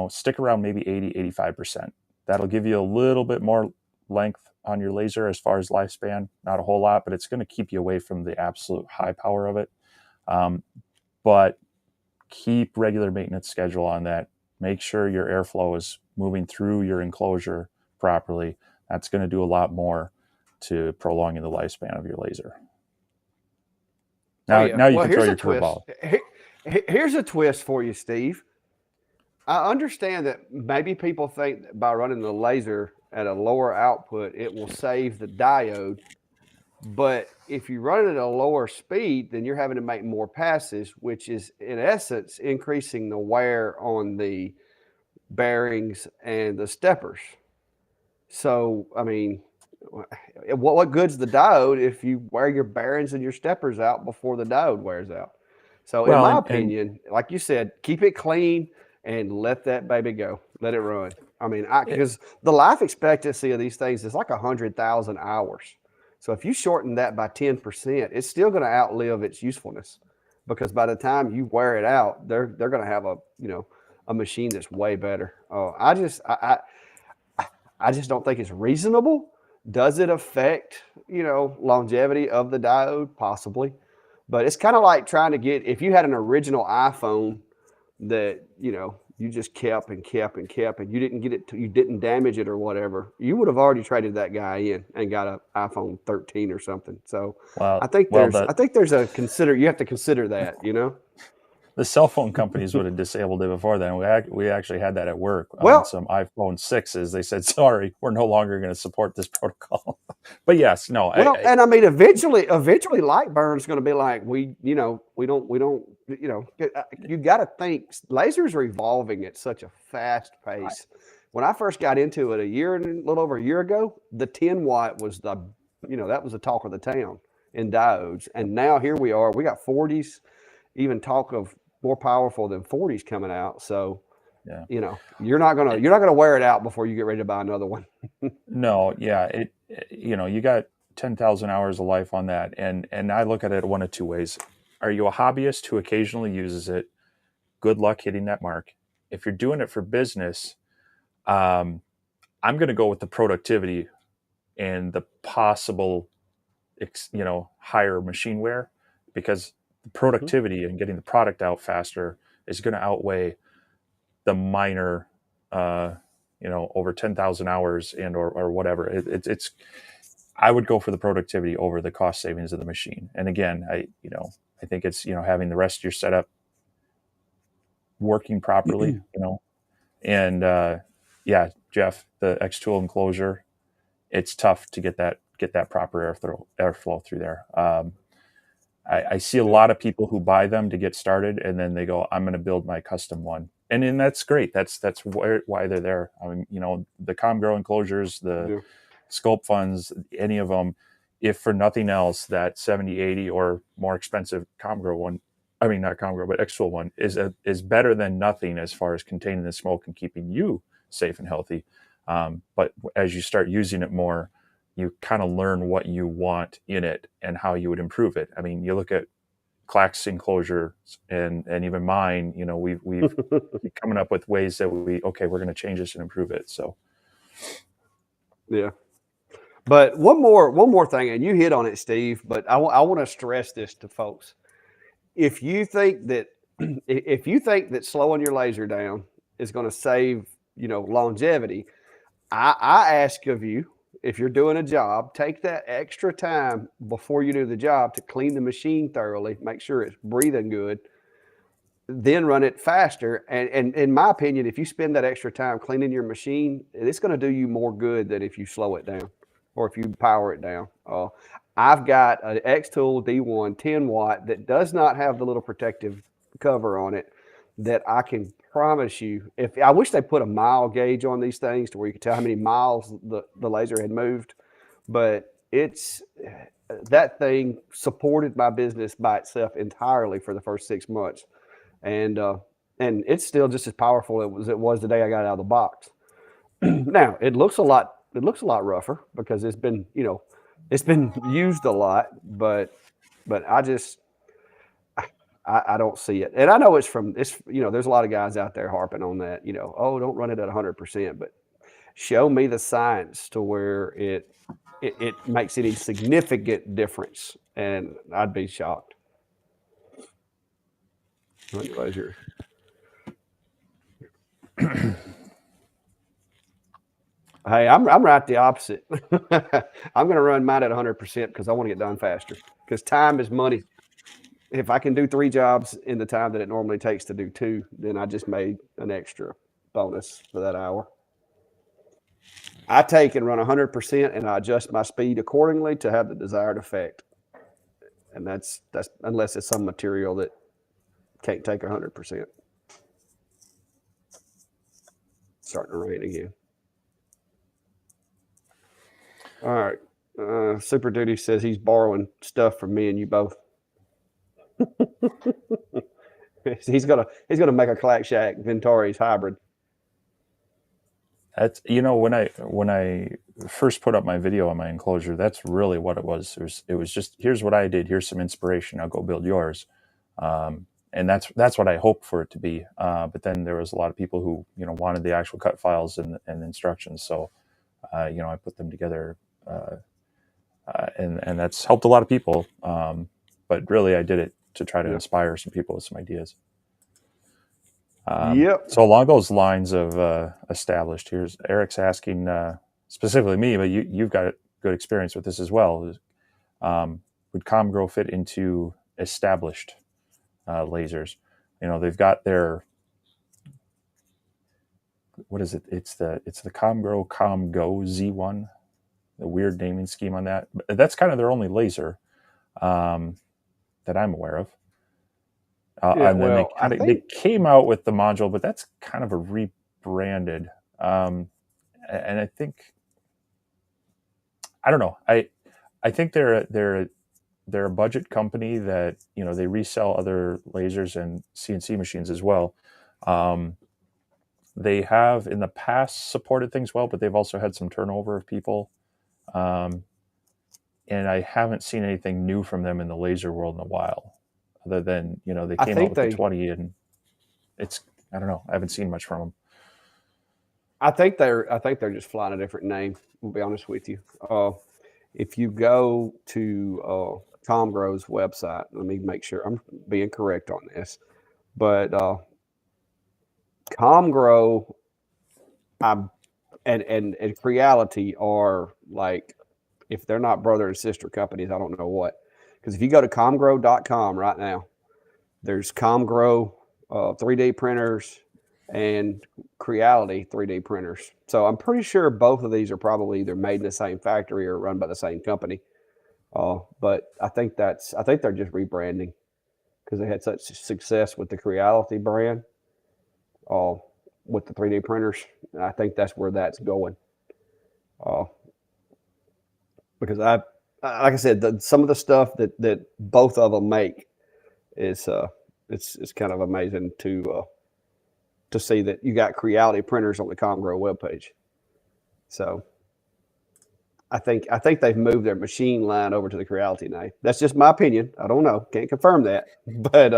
Speaker 2: stick around maybe 80-85%. That'll give you a little bit more length on your laser as far as lifespan. Not a whole lot, but it's going to keep you away from the absolute high power of it. But keep regular maintenance schedule on that. Make sure your airflow is moving through your enclosure properly. That's going to do a lot more to prolonging the lifespan of your laser. Now you can throw your curveball.
Speaker 1: Here's a twist for you, Steve. I understand that maybe people think that by running the laser at a lower output, it will save the diode. But if you run it at a lower speed, then you're having to make more passes, which is in essence increasing the wear on the bearings and the steppers. So, what good's the diode if you wear your bearings and your steppers out before the diode wears out? So, in my opinion, like you said, keep it clean and let that baby go. Let it run. Because the life expectancy of these things is like 100,000 hours. So if you shorten that by 10%, it's still going to outlive its usefulness, because by the time you wear it out, they're going to have a machine that's way better. I just don't think it's reasonable. Does it affect longevity of the diode? Possibly, but it's kind of like trying to get, if you had an original iPhone that you just kept and you didn't get it, you didn't damage it or whatever, you would have already traded that guy in and got an iPhone 13 or something. So I think there's you have to consider that,
Speaker 2: The cell phone companies would have disabled it before then. We actually had that at work on some iPhone 6s. They said, sorry, we're no longer going to support this protocol. But yes, no.
Speaker 1: Eventually Lightburn's going to be like, we don't, you got to think lasers are evolving at such a fast pace. When I first got into it a little over a year ago, the 10 watt was that was the talk of the town in diodes. And now here we are, we got 40s, even talk of more powerful than 40s coming out. So, you're not gonna wear it out before you get ready to buy another one.
Speaker 2: No, yeah, you got 10,000 hours of life on that, and I look at it one of two ways. Are you a hobbyist who occasionally uses it? Good luck hitting that mark. If you're doing it for business, I'm going to go with the productivity and the possible, higher machine wear, because the productivity and getting the product out faster is going to outweigh the minor, over 10,000 hours and or whatever. I would go for the productivity over the cost savings of the machine. And again, I think it's, having the rest of your setup working properly, and yeah, Jeff, the X tool enclosure, it's tough to get that proper airflow through there. I see a lot of people who buy them to get started, and then they go, I'm going to build my custom one. And then that's great. That's why they're there. I mean, the ComGrow enclosures, the Sculpt funds, any of them, if for nothing else, that 70, 80 or more expensive ComGrow one, I mean, not ComGrow, but X-Tool one is better than nothing as far as containing the smoke and keeping you safe and healthy. But as you start using it more, you kind of learn what you want in it and how you would improve it. I mean, you look at Clack's enclosure and even mine, we've been coming up with ways that we're going to change this and improve it. So,
Speaker 1: yeah. But one more thing, and you hit on it, Steve, but I want to stress this to folks. If you think that slowing your laser down is going to save, longevity, I ask of you, if you're doing a job, take that extra time before you do the job to clean the machine thoroughly, make sure it's breathing good, then run it faster. And in my opinion, if you spend that extra time cleaning your machine, it's going to do you more good than if you slow it down or if you power it down. I've got an X-Tool D1 10 watt that does not have the little protective cover on it that I can promise you, if I wish they put a mile gauge on these things to where you could tell how many miles the laser had moved, but that thing supported my business by itself entirely for the first 6 months. And it's still just as powerful as it was the day I got out of the box. Now it looks a lot rougher because it's been used a lot, but I don't see it. And I know there's a lot of guys out there harping on that, oh, don't run it at 100%, but show me the science to where it makes any significant difference, and I'd be shocked. Pleasure. Hey, I'm right the opposite. I'm going to run mine at 100% because I want to get done faster. Because time is money. If I can do 3 jobs in the time that it normally takes to do 2, then I just made an extra bonus for that hour. I take and run 100%, and I adjust my speed accordingly to have the desired effect. And that's unless it's some material that can't take 100%. Starting to rain again. All right. Super Duty says he's borrowing stuff from me and you both. he's gonna make a Clack Shack Vintauri's hybrid.
Speaker 2: That's when I first put up my video on my enclosure, that's really what it was. It was just, here's what I did, here's some inspiration, I'll go build yours, and that's what I hoped for it to be. But then there was a lot of people who wanted the actual cut files and instructions, so I put them together, and that's helped a lot of people. But really, I did it to try to inspire some people with some ideas. So along those lines of established, here's Eric's asking specifically me, but you've got good experience with this as well. Would ComGrow fit into established lasers? They've got their, what is it? It's the ComGrow ComGo Z1. The weird naming scheme on that. But that's kind of their only laser that I'm aware of. And then they came out with the module, but that's kind of a rebranded. And I think, I don't know. I think they're a budget company that they resell other lasers and CNC machines as well. They have in the past supported things well, but they've also had some turnover of people. And I haven't seen anything new from them in the laser world in a while. Other than they came out with the 20, and it's, I don't know, I haven't seen much from them.
Speaker 1: I think they're just flying a different name. I'll be honest with you. If you go to ComGrow's website, let me make sure I'm being correct on this, but ComGrow and Creality are like, if they're not brother and sister companies, I don't know what. Because if you go to comgrow.com right now, there's Comgrow 3D printers and Creality 3D printers. So I'm pretty sure both of these are probably either made in the same factory or run by the same company. But I think they're just rebranding because they had such success with the Creality brand, with the 3D printers. And I think that's where that's going. Because like I said, some of the stuff that both of them make is it's kind of amazing to see that you got Creality printers on the Comgrow webpage. So I think they've moved their machine line over to the Creality now. That's just my opinion. I don't know, can't confirm that, but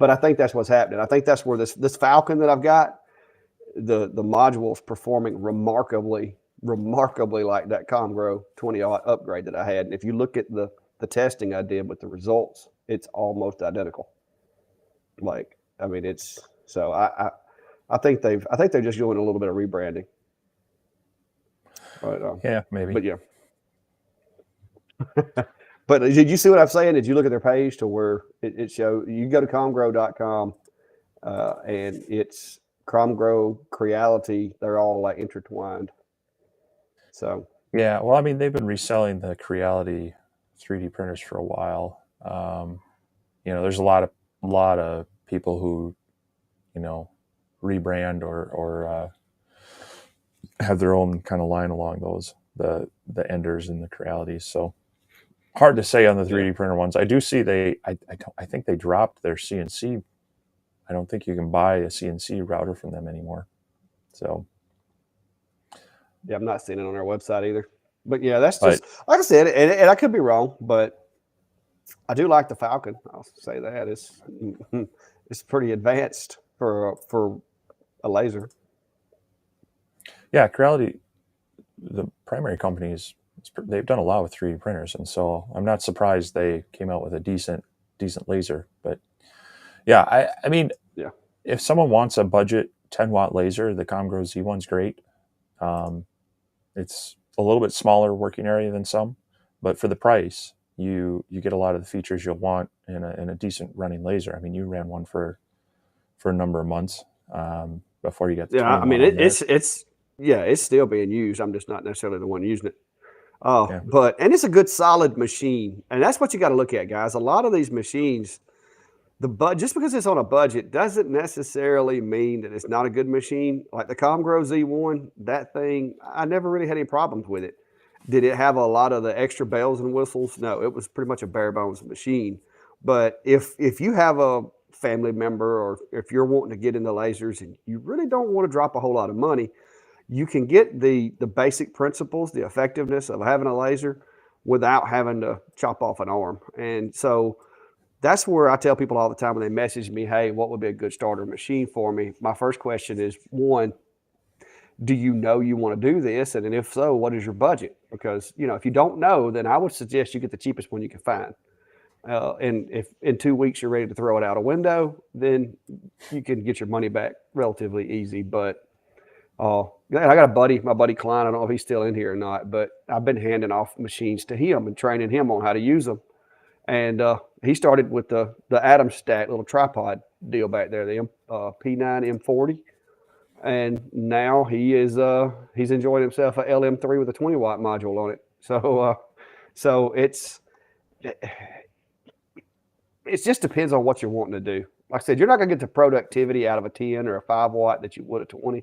Speaker 1: I think that's what's happening. I think that's where this Falcon that I've got, the module is performing remarkably like that Comgrow 20-aught upgrade that I had. And if you look at the testing I did with the results, it's almost identical. Like, I mean, it's so I think they're just doing a little bit of rebranding. But,
Speaker 2: yeah, maybe.
Speaker 1: But yeah. But did you see what I'm saying? Did you look at their page to where it shows? You go to comgrow.com and it's Comgrow, Creality. They're all like intertwined. So
Speaker 2: yeah, well, I mean, they've been reselling the Creality 3D printers for a while. There's a lot of people who, rebrand or have their own kind of line along those the Enders and the Crealities. So hard to say on the 3D printer ones. I do see I think they dropped their CNC. I don't think you can buy a CNC router from them anymore. So
Speaker 1: yeah, I'm not seeing it on their website either. But yeah, that's just like I said, and I could be wrong, but I do like the Falcon. I'll say that it's pretty advanced for a laser.
Speaker 2: Yeah, Creality, the primary companies, they've done a lot with 3D printers, and so I'm not surprised they came out with a decent laser. But yeah, I mean,
Speaker 1: yeah,
Speaker 2: if someone wants a budget 10-watt laser, the Comgrow Z1's great. It's a little bit smaller working area than some, but for the price, you get a lot of the features you'll want in a decent running laser. I mean, you ran one for a number of months before you got the 20
Speaker 1: I mean, it's still being used. I'm just not necessarily the one using it. But it's a good solid machine, and that's what you got to look at, guys. A lot of these machines, just because it's on a budget doesn't necessarily mean that it's not a good machine. Like the Comgrow Z1, that thing, I never really had any problems with it. Did it have a lot of the extra bells and whistles? No, it was pretty much a bare bones machine. But if you have a family member or if you're wanting to get into lasers and you really don't want to drop a whole lot of money, you can get the basic principles, the effectiveness of having a laser without having to chop off an arm. And so that's where I tell people all the time when they message me, hey, what would be a good starter machine for me? My first question is, one, do you know you want to do this? And if so, what is your budget? Because, if you don't know, then I would suggest you get the cheapest one you can find. And if in 2 weeks you're ready to throw it out a window, then you can get your money back relatively easy. But I got a buddy, my buddy Klein. I don't know if he's still in here or not, but I've been handing off machines to him and training him on how to use them. And he started with the Atom Stack little tripod deal back there, the P9 M40, and now he's enjoying himself a LM3 with a 20-watt module on it. So it just depends on what you're wanting to do. Like I said, you're not going to get the productivity out of a 10 or a 5-watt that you would a 20,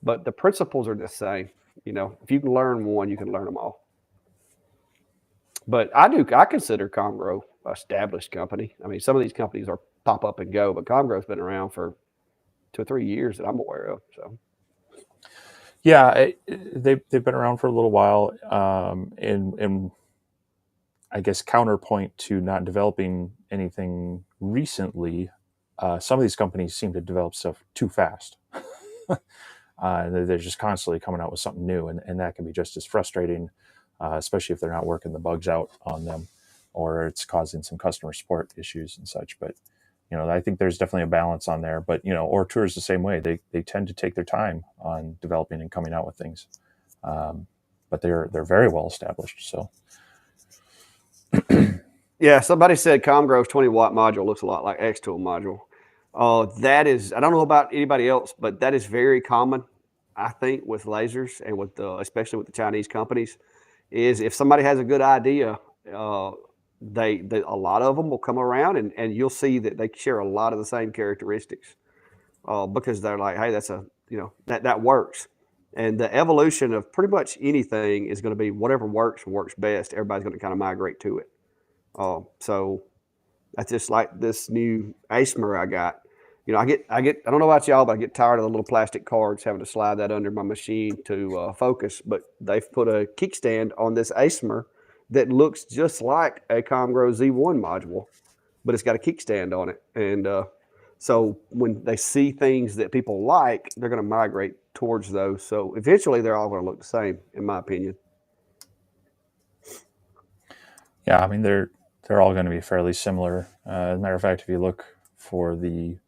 Speaker 1: but the principles are the same. If you can learn one, you can learn them all. But I consider Comgrow an established company. I mean, some of these companies are pop up and go, but Comgrow's been around for 2 or 3 years that I'm aware of. So,
Speaker 2: yeah, they've been around for a little while. And I guess counterpoint to not developing anything recently, some of these companies seem to develop stuff too fast. They're just constantly coming out with something new, and that can be just as frustrating. Especially if they're not working the bugs out on them, or it's causing some customer support issues and such. But I think there's definitely a balance on there. But Ortur is the same way. They tend to take their time on developing and coming out with things, but they're very well established. So
Speaker 1: Yeah, somebody said Comgrove's 20-watt module looks a lot like X-Tool module. That is, I don't know about anybody else, but that is very common, I think, with lasers and with especially with the Chinese companies. Is if somebody has a good idea, they a lot of them will come around and you'll see that they share a lot of the same characteristics, because they're like, hey, that's that works. And the evolution of pretty much anything is going to be whatever works and works best. Everybody's going to kind of migrate to it. So that's just like this new ASMR I got. I don't know about y'all, but I get tired of the little plastic cards, having to slide that under my machine to focus. But they've put a kickstand on this ASMR that looks just like a Comgrow Z1 module, but it's got a kickstand on it. And so when they see things that people like, they're going to migrate towards those. So eventually they're all going to look the same, in my opinion.
Speaker 2: Yeah, I mean, they're all going to be fairly similar. As a matter of fact, if you look for the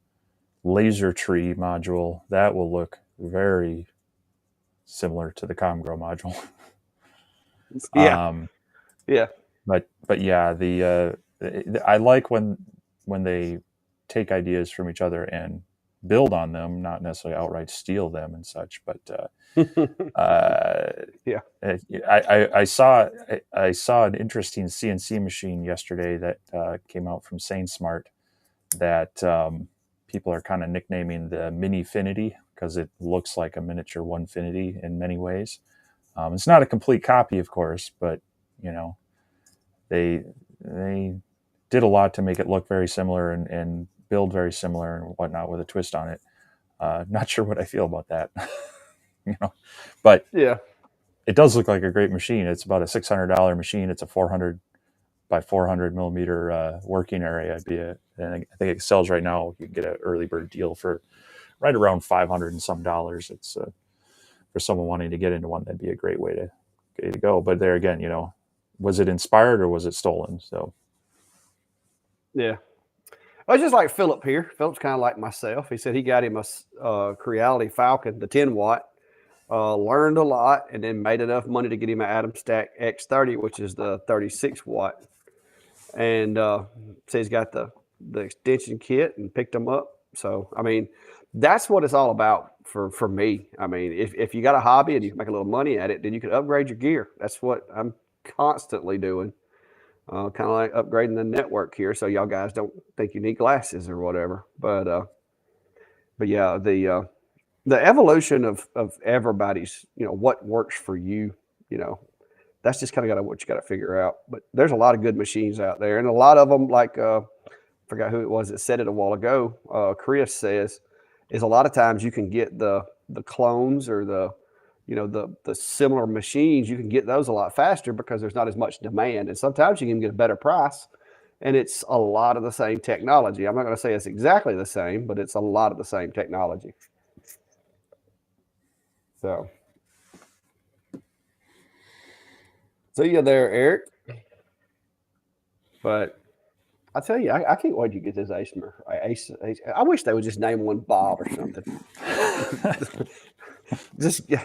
Speaker 2: laser tree module, that will look very similar to the Comgrow module.
Speaker 1: Yeah. Yeah.
Speaker 2: But yeah, I like when they take ideas from each other and build on them, not necessarily outright steal them and such. But
Speaker 1: yeah,
Speaker 2: I saw an interesting CNC machine yesterday that came out from SaneSmart that people are kind of nicknaming the Minifinity because it looks like a miniature Onefinity in many ways. It's not a complete copy, of course, but they did a lot to make it look very similar and build very similar and whatnot with a twist on it. Not sure what I feel about that, but
Speaker 1: yeah,
Speaker 2: it does look like a great machine. It's about a $600 machine. It's a 400 by 400 millimeter working area. And I think it sells right now. You can get an early bird deal for right around $500 and some dollars. It's for someone wanting to get into one, that'd be a great way to go. But there again, was it inspired or was it stolen? So,
Speaker 1: yeah. I just like Philip here. Philip's kind of like myself. He said he got him a Creality Falcon, the 10-watt, learned a lot, and then made enough money to get him an Atom Stack X30, which is the 36-watt. And so he's got the extension kit and picked them up. So, I mean, that's what it's all about for me. I mean, if you got a hobby and you can make a little money at it, then you can upgrade your gear. That's what I'm constantly doing. Kind of like upgrading the network here, so y'all guys don't think you need glasses or whatever. But yeah, the evolution of everybody's, what works for you, that's just kind of what you got to figure out. But there's a lot of good machines out there, and a lot of them, like forgot who it was that said it a while ago. Chris says is a lot of times you can get the clones or the similar machines. You can get those a lot faster because there's not as much demand, and sometimes you can get a better price. And it's a lot of the same technology. I'm not going to say it's exactly the same, but it's a lot of the same technology. So, see you there, Eric. But I tell you, I can't wait to get this ASMR. I wish they would just name one Bob or something.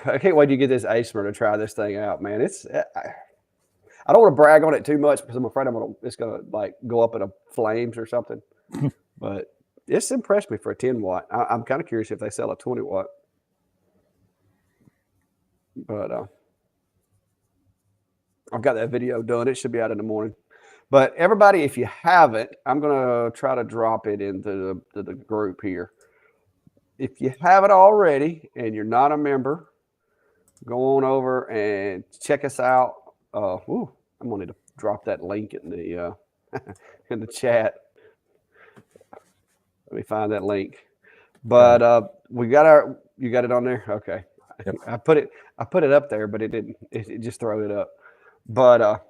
Speaker 1: I can't wait to get this ASMR to try this thing out, man. I don't want to brag on it too much because I'm afraid it's gonna like go up in flames or something. But it's impressed me for a 10-watt. I'm kind of curious if they sell a 20-watt. But I've got that video done. It should be out in the morning. But everybody, if you haven't, I'm gonna try to drop it into the group here. If you haven't already and you're not a member, go on over and check us out. I'm gonna need to drop that link in the in the chat. Let me find that link. But you got it on there. Okay.
Speaker 2: Yep.
Speaker 1: I put it up there, but it didn't. It just threw it up. But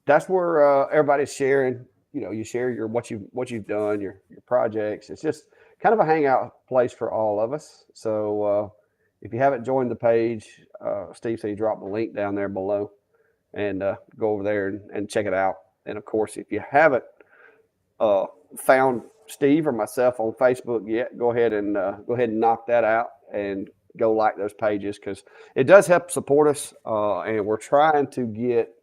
Speaker 1: that's where everybody's sharing. You share what you've done, your projects. It's just kind of a hangout place for all of us. So if you haven't joined the page, Steve said he dropped the link down there below, and go over there and check it out. And of course, if you haven't found Steve or myself on Facebook yet, go ahead and knock that out and go like those pages, because it does help support us. And we're trying to get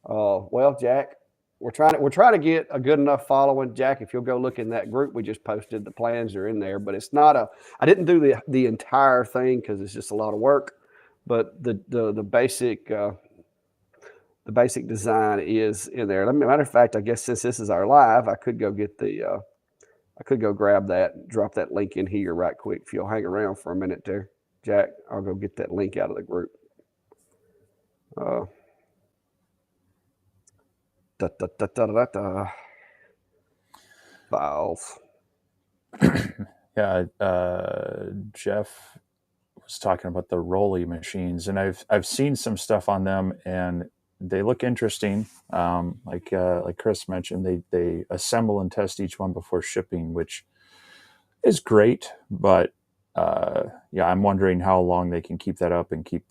Speaker 1: Well, Jack, we're trying to get a good enough following. Jack, if you'll go look in that group we just posted, the plans are in there. But it's not I didn't do the entire thing because it's just a lot of work. But the basic design is in there. Matter of fact, I guess since this is our live, I could go get I could go grab that, drop that link in here right quick. If you'll hang around for a minute there, Jack, I'll go get that link out of the group. Files.
Speaker 2: Yeah, Jeff was talking about the Rolly machines, and I've seen some stuff on them, and they look interesting. Like Chris mentioned, they assemble and test each one before shipping, which is great. But yeah, I'm wondering how long they can keep that up and keep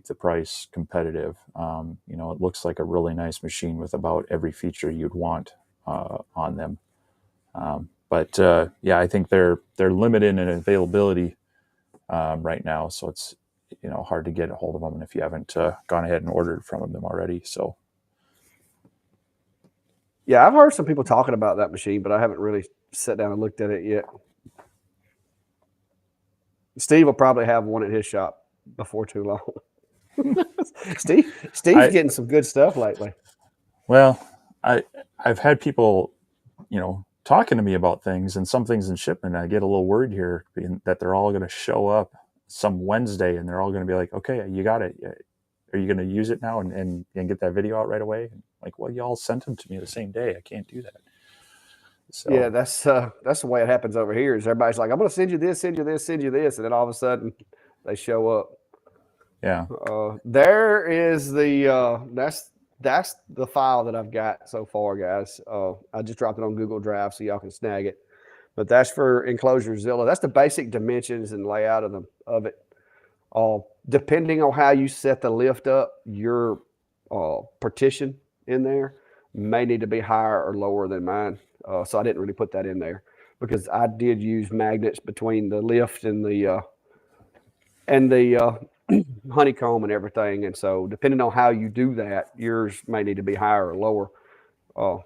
Speaker 2: the price competitive. It looks like a really nice machine with about every feature you'd want on them. But yeah, I think they're limited in availability right now, so it's hard to get a hold of them if you haven't gone ahead and ordered from them already. So
Speaker 1: yeah, I've heard some people talking about that machine, but I haven't really sat down and looked at it yet. Steve will probably have one at his shop before too long. Steve's getting some good stuff lately.
Speaker 2: Well, I've had people, talking to me about things, and some things in shipment. I get a little worried here that they're all going to show up some Wednesday, and they're all going to be like, "Okay, you got it. Are you going to use it now and get that video out right away?" And like, well, y'all sent them to me the same day. I can't do that. So
Speaker 1: yeah, that's the way it happens over here. Is everybody's like, "I'm going to send you this, send you this, send you this," and then all of a sudden they show up.
Speaker 2: Yeah.
Speaker 1: There is the that's the file that I've got so far, guys. I just dropped it on Google Drive so y'all can snag it. But that's for EnclosureZilla. That's the basic dimensions and layout of it. Depending on how you set the lift up, your partition in there may need to be higher or lower than mine. So I didn't really put that in there because I did use magnets between the lift and the honeycomb and everything. And so depending on how you do that, yours may need to be higher or lower.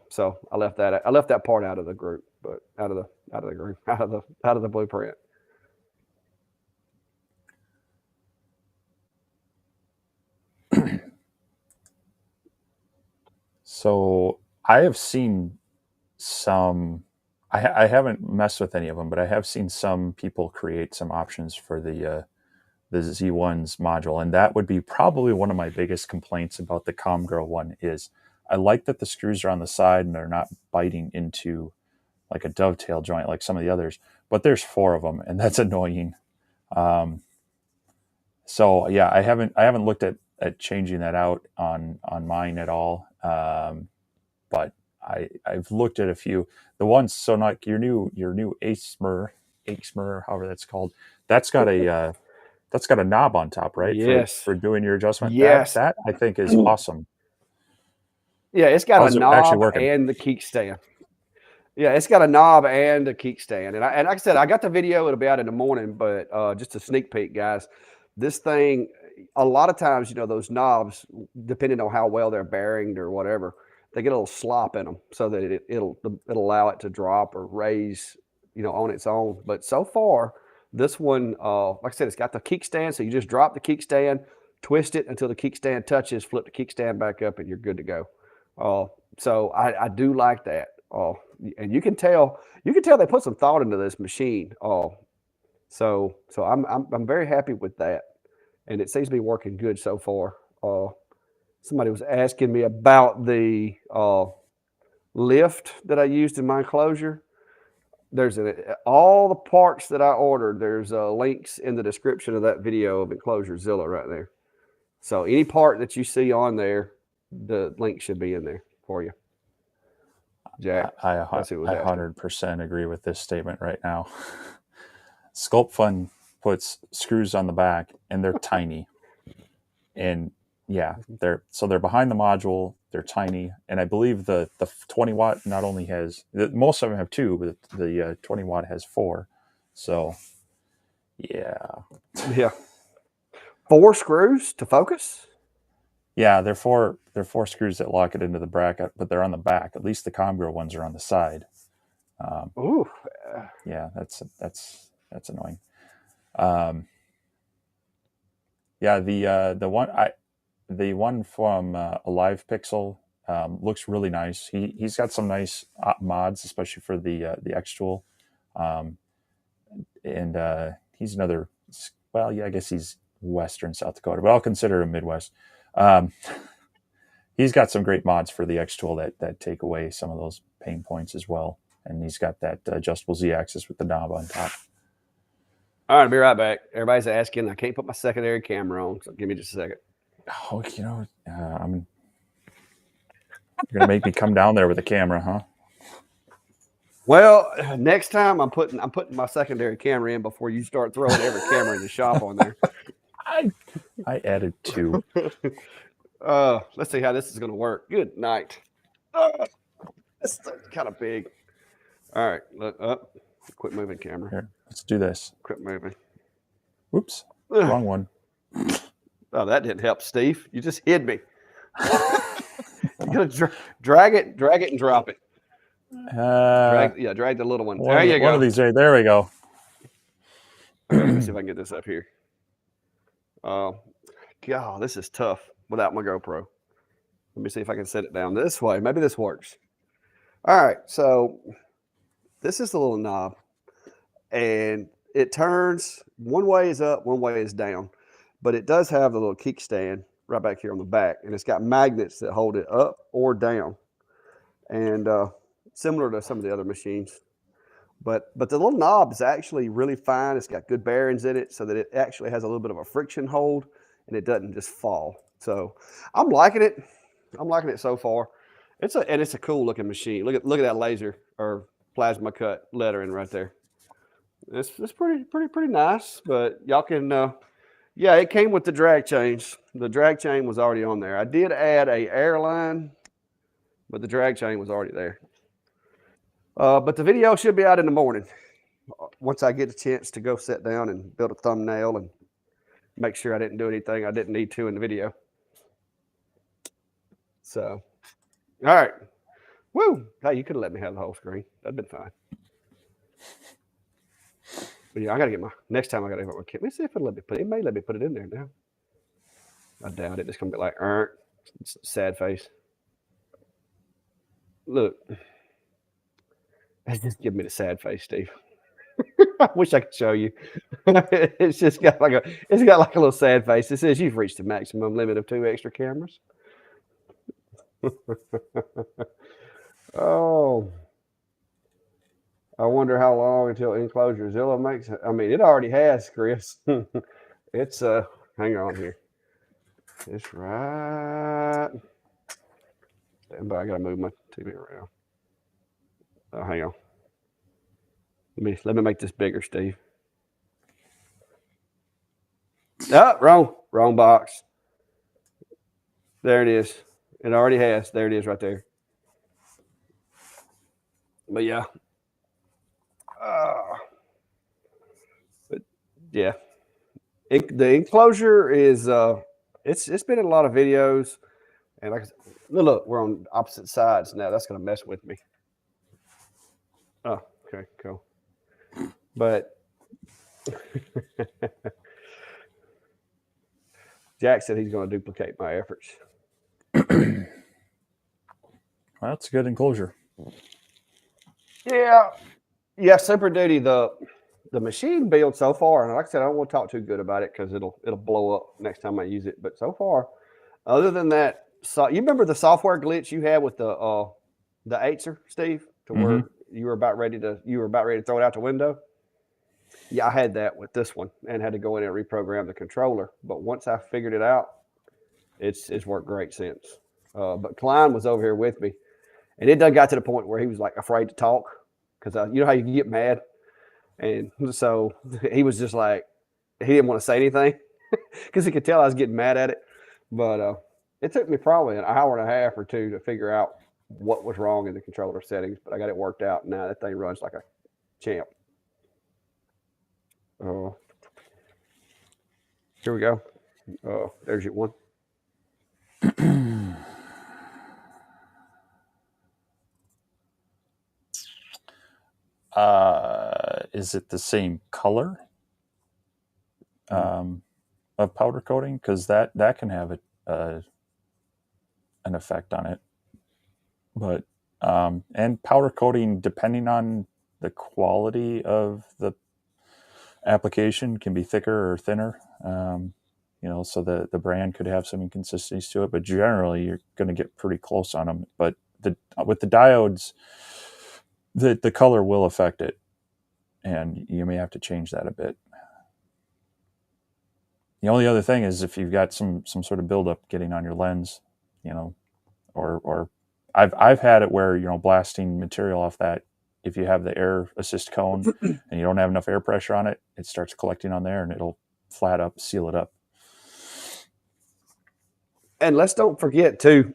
Speaker 1: So I left that part out of the group, but out of the blueprint.
Speaker 2: So I have seen some. I haven't messed with any of them, but I have seen some people create some options for the Z1's module, and that would be probably one of my biggest complaints about the ComGirl one. Is I like that the screws are on the side and they're not biting into like a dovetail joint like some of the others, but there's 4 of them, and that's annoying. So yeah, I haven't looked at changing that out on mine at all. But I've looked at a few. The ones, so not your new ASMR, however that's called. That's got a knob on top, right?
Speaker 1: Yes.
Speaker 2: For doing your adjustment.
Speaker 1: Yes.
Speaker 2: That I think is awesome.
Speaker 1: Yeah, it's got a knob
Speaker 2: working?
Speaker 1: and the kickstand. Yeah, it's got a knob and a kickstand. And like I said, I got the video. It'll be out in the morning, but just a sneak peek, guys. This thing, a lot of times, those knobs, depending on how well they're bearinged or whatever, they get a little slop in them, so that it'll allow it to drop or raise, on its own. But so far, this one, like I said, it's got the kickstand, so you just drop the kickstand, twist it until the kickstand touches, flip the kickstand back up, and you're good to go. So I do like that. And you can tell they put some thought into this machine. So I'm very happy with that, and it seems to be working good so far. Somebody was asking me about the lift that I used in my enclosure. There's all the parts that I ordered. There's links in the description of that video of EnclosureZilla right there. So any part that you see on there, the link should be in there for you. Jack,
Speaker 2: I 100% agree with this statement right now. Sculpt Fun puts screws on the back, and they're tiny. And yeah, they're behind the module. They're tiny, and I believe the 20 watt not only has, most of them have 2, but the 20 watt has 4. So yeah,
Speaker 1: 4 screws to focus.
Speaker 2: Yeah, they're four screws that lock it into the bracket, but they're on the back. At least the Combro ones are on the side.
Speaker 1: Ooh.
Speaker 2: Yeah, that's annoying. Yeah, the one from Alive Pixel looks really nice. He's got some nice mods, especially for the X tool, and he's another. Well, yeah, I guess he's Western South Dakota, but I'll consider him Midwest. Um, he's got some great mods for the X tool that take away some of those pain points as well, and he's got that adjustable Z-axis with the knob on top.
Speaker 1: All right, I'll be right back. Everybody's asking. I can't put my secondary camera on, so give me just a second.
Speaker 2: Oh, you're gonna make me come down there with a camera, huh?
Speaker 1: Well, next time I'm putting my secondary camera in before you start throwing every camera in the shop on there.
Speaker 2: I added 2.
Speaker 1: Let's see how this is going to work. Good night. This is kind of big. All right, look up. Quit moving, camera.
Speaker 2: Here, let's do this.
Speaker 1: Quit moving.
Speaker 2: Whoops, wrong one.
Speaker 1: Oh, that didn't help, Steve. You just hid me. You gotta drag it, and drop it. Drag the little one. There you go.
Speaker 2: One of these right there. We go.
Speaker 1: Let me see if I can get this up here. God, this is tough without my GoPro. Let me see if I can set it down this way. Maybe this works. All right, so this is the little knob, and it turns one way is up, one way is down, but it does have the little kickstand right back here on the back, and it's got magnets that hold it up or down, and similar to some of the other machines. But the little knob is actually really fine. It's got good bearings in it so that it actually has a little bit of a friction hold and it doesn't just fall. So I'm liking it. I'm liking it so far. It's a cool looking machine. Look at that laser or plasma cut lettering right there. It's pretty nice. But y'all can yeah, it came with the drag chains. The drag chain was already on there. I did add a airline, but the drag chain was already there. But the video should be out in the morning once I get a chance to go sit down and build a thumbnail and make sure I didn't do anything I didn't need to in the video. So, all right. Woo! Hey, you could have let me have the whole screen. That'd been fine. But yeah, I gotta get next time I gotta let me see if it'll let me put it. It may let me put it in there now. I doubt it. It's gonna be like sad face. Look. Just give me the sad face, Steve. I wish I could show you. It's just got like a little sad face. It says you've reached the maximum limit of 2 extra cameras. Oh, I wonder how long until enclosure Zilla makes it. I mean, it already has, Chris. It's hang on here. It's right. Stand by. I gotta move my TV around. Oh, hang on. Let me make this bigger, Steve. Oh, wrong box. There it is. It already has. There it is right there. But yeah. But yeah. The enclosure is it's been in a lot of videos, and like I said, look, we're on opposite sides now. That's gonna mess with me. Oh, okay, cool. But Jack said he's going to duplicate my efforts.
Speaker 2: Well, that's a good enclosure.
Speaker 1: Yeah, Super Duty. The machine build so far, and like I said, I don't want to talk too good about it because it'll blow up next time I use it. But so far, other than that, so you remember the software glitch you had with the Acer, Steve, to where you were about ready to throw it out the window. Yeah, I had that with this one and had to go in and reprogram the controller. But once I figured it out, it's worked great since. But Klein was over here with me, and it done got to the point where he was like afraid to talk because you know how you can get mad, and so he was just like he didn't want to say anything because he could tell I was getting mad at it. But it took me probably an hour and a half or 2 to figure out what was wrong in the controller settings, but I got it worked out. Now that thing runs like a champ. Here we go. There's your one.
Speaker 2: Is it the same color of powder coating? Because that can have an effect on it. But and powder coating, depending on the quality of the application, can be thicker or thinner. So the brand could have some inconsistencies to it, but generally you're going to get pretty close on them. But with the diodes, the color will affect it, and you may have to change that a bit. The only other thing is if you've got some sort of buildup getting on your lens, or I've had it where blasting material off that. If you have the air assist cone and you don't have enough air pressure on it, it starts collecting on there and it'll flat up, seal it up.
Speaker 1: And let's don't forget too,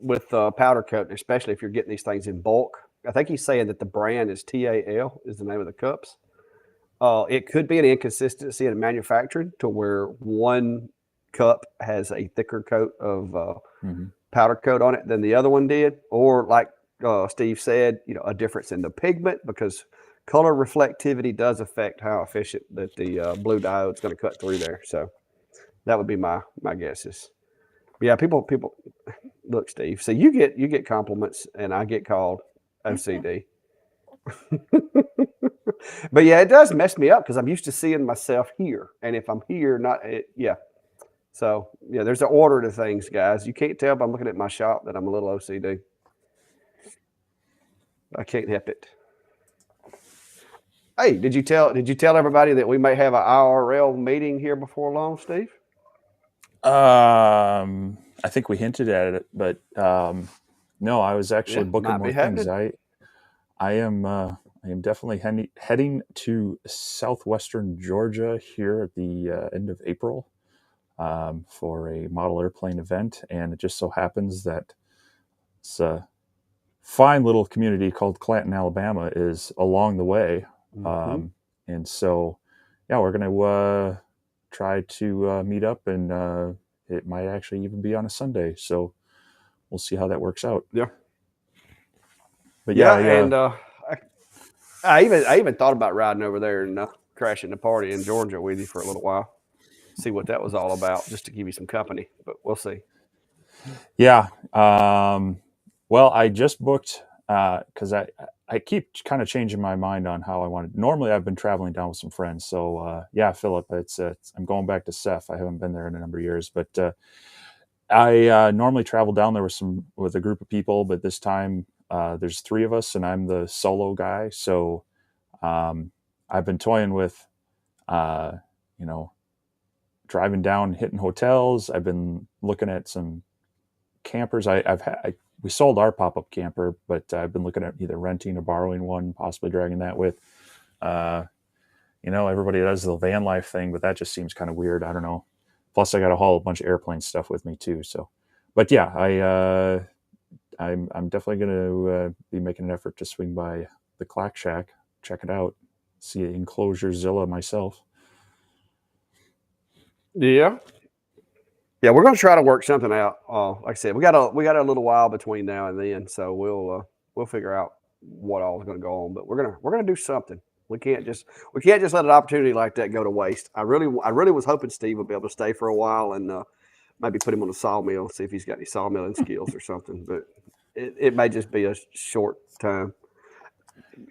Speaker 1: with powder coat, especially if you're getting these things in bulk. I think he's saying that the brand is TAL is the name of the cups. It could be an inconsistency in manufacturing to where one cup has a thicker coat of powder coat on it than the other one did, or like Steve said, a difference in the pigment, because color reflectivity does affect how efficient that the blue diode is going to cut through there. So that would be my guesses. Yeah, people look, Steve. So you get compliments, and I get called OCD. But yeah, it does mess me up because I'm used to seeing myself here, and if I'm here, yeah. So yeah, there's an order to things, guys. You can't tell by looking at my shop that I'm a little OCD. I can't help it. Hey, did you tell everybody that we may have an IRL meeting here before long, Steve?
Speaker 2: I think we hinted at it, but no, I was actually booking more things. I am definitely heading to southwestern Georgia here at the end of April for a model airplane event, and it just so happens that it's a fine little community called Clanton, Alabama, is along the way, and so yeah, we're going to try to meet up, and it might actually even be on a Sunday, so we'll see how that works out.
Speaker 1: Yeah.
Speaker 2: But yeah,
Speaker 1: and I even thought about riding over there and crashing the party in Georgia with you for a little while, see what that was all about, just to give you some company. But we'll see.
Speaker 2: Yeah. Well, I just booked because I keep kind of changing my mind on how I wanted. Normally, I've been traveling down with some friends. So yeah, Philip, I'm going back to Seth. I haven't been there in a number of years, but I normally travel down there with a group of people, but this time there's 3 of us, and I'm the solo guy. So I've been toying with, driving down, hitting hotels. I've been looking at some campers. We sold our pop-up camper, but I've been looking at either renting or borrowing one, possibly dragging that with. Everybody does the van life thing, but that just seems kind of weird. I don't know. Plus, I got to haul a bunch of airplane stuff with me too. So, but yeah, I'm definitely going to be making an effort to swing by the Clack Shack, check it out, see Enclosure Zilla myself.
Speaker 1: Yeah, we're going to try to work something out. Like I said, we got a little while between now and then, so we'll figure out what all is going to go on. But we're gonna do something. We can't just let an opportunity like that go to waste. I really was hoping Steve would be able to stay for a while and maybe put him on a sawmill, see if he's got any sawmilling skills or something. But it may just be a short time.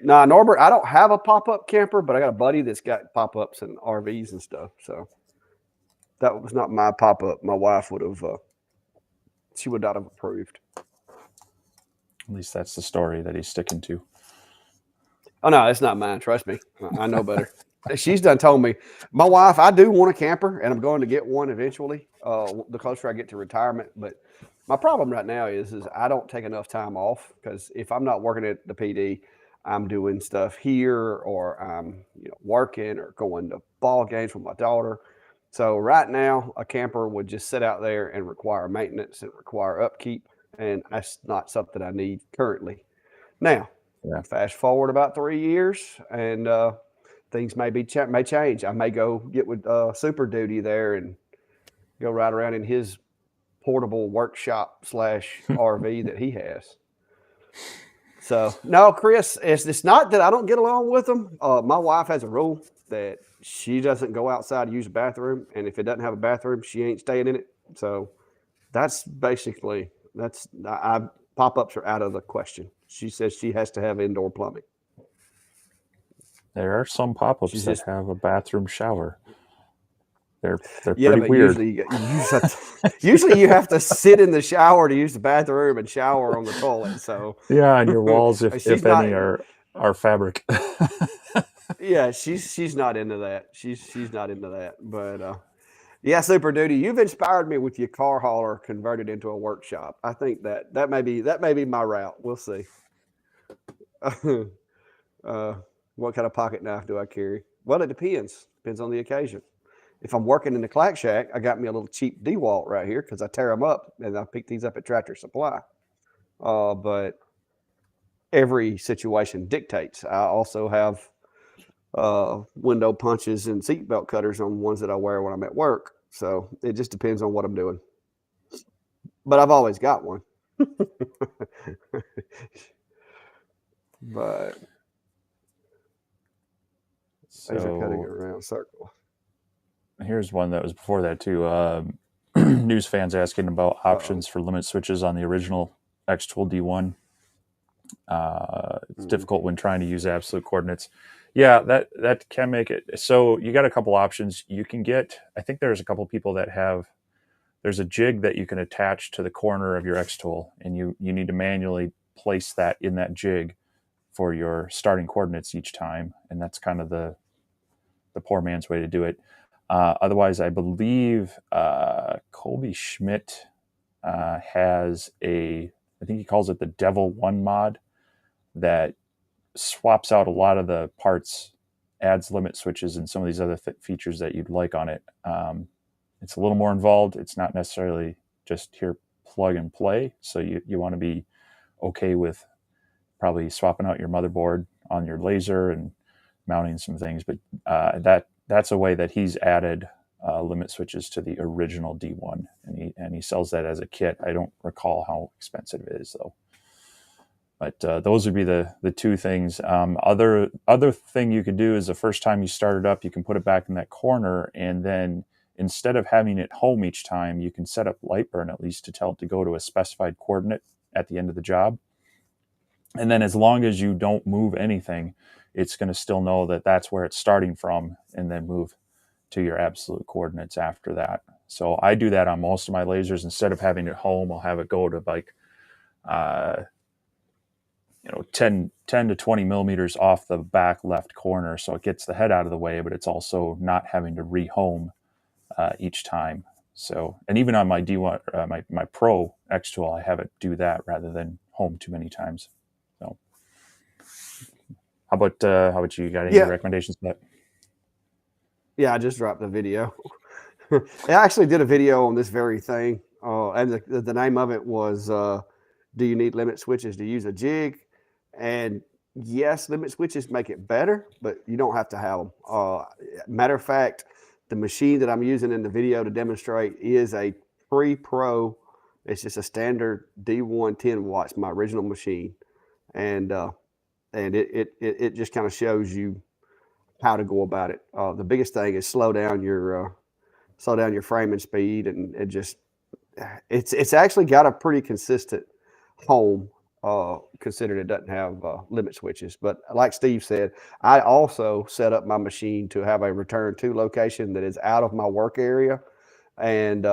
Speaker 1: Nah, Norbert, I don't have a pop-up camper, but I got a buddy that's got pop-ups and RVs and stuff. So that was not my pop-up. My wife she would not have approved.
Speaker 2: At least that's the story that he's sticking to.
Speaker 1: Oh, no, it's not mine. Trust me. I know better. She's done told me, my wife, I do want a camper, and I'm going to get one eventually, the closer I get to retirement. But my problem right now is I don't take enough time off, because if I'm not working at the PD, I'm doing stuff here, or I'm working or going to ball games with my daughter. So right now, a camper would just sit out there and require maintenance and require upkeep, and that's not something I need currently. Now, fast forward about 3 years, and things may change. I may go get with Super Duty there and go ride around in his portable workshop / RV that he has. So no, Chris, it's not that I don't get along with them. My wife has a rule that she doesn't go outside to use the bathroom, and if it doesn't have a bathroom, she ain't staying in it. So that's basically pop-ups are out of the question. She says she has to have indoor plumbing.
Speaker 2: There are some pop-ups that have a bathroom shower. They're pretty weird.
Speaker 1: Usually you have to sit in the shower to use the bathroom and shower on the toilet. So
Speaker 2: yeah, and your walls, if any, are fabric.
Speaker 1: Yeah, she's not into that. She's not into that. But yeah, Super Duty, you've inspired me with your car hauler converted into a workshop. I think that may be my route. We'll see. What kind of pocket knife do I carry? Well, it depends. Depends on the occasion. If I'm working in the Clack Shack, I got me a little cheap DeWalt right here because I tear them up, and I pick these up at Tractor Supply. But every situation dictates. I also have window punches and seatbelt cutters on ones that I wear when I'm at work. So it just depends on what I'm doing. But I've always got one. But these are cutting around circle.
Speaker 2: Here's one that was before that too. News fans asking about options for limit switches on the original X-Tool D1. It's difficult when trying to use absolute coordinates. Yeah, that can make it. So you got a couple options. You can get, I think there's a couple people that have, there's a jig that you can attach to the corner of your X-Tool, and you need to manually place that in that jig for your starting coordinates each time. And that's kind of the poor man's way to do it. Otherwise, I believe Colby Schmidt has I think he calls it the Devil 1 mod that swaps out a lot of the parts, adds limit switches and some of these other features that you'd like on it. It's a little more involved. It's not necessarily just here plug and play. So you want to be okay with probably swapping out your motherboard on your laser and mounting some things. But that's a way that he's added limit switches to the original D1, and he sells that as a kit. I don't recall how expensive it is though. But those would be the two things. Other thing you could do is the first time you start it up, you can put it back in that corner, and then instead of having it home each time, you can set up Lightburn at least to tell it to go to a specified coordinate at the end of the job. And then as long as you don't move anything, it's going to still know that that's where it's starting from, and then move to your absolute coordinates after that. So I do that on most of my lasers. Instead of having it home, I'll have it go to like 10 to 20 millimeters off the back left corner, so it gets the head out of the way, but it's also not having to rehome each time. So, and even on my D1, my Pro X-Tool, I have it do that rather than home too many times. So, how about you? Got any recommendations for that?
Speaker 1: Yeah, I just dropped the video. I actually did a video on this very thing, and the name of it was "Do you need limit switches to use a jig?" And yes, limit switches make it better, but you don't have to have them. Matter of fact, the machine that I'm using in the video to demonstrate is a pre-pro. It's just a standard D1 10 watts, my original machine, and it just kind of shows you how to go about it. The biggest thing is slow down your framing speed, and it's actually got a pretty consistent home. Considered it doesn't have limit switches. But like Steve said, I also set up my machine to have a return to location that is out of my work area, and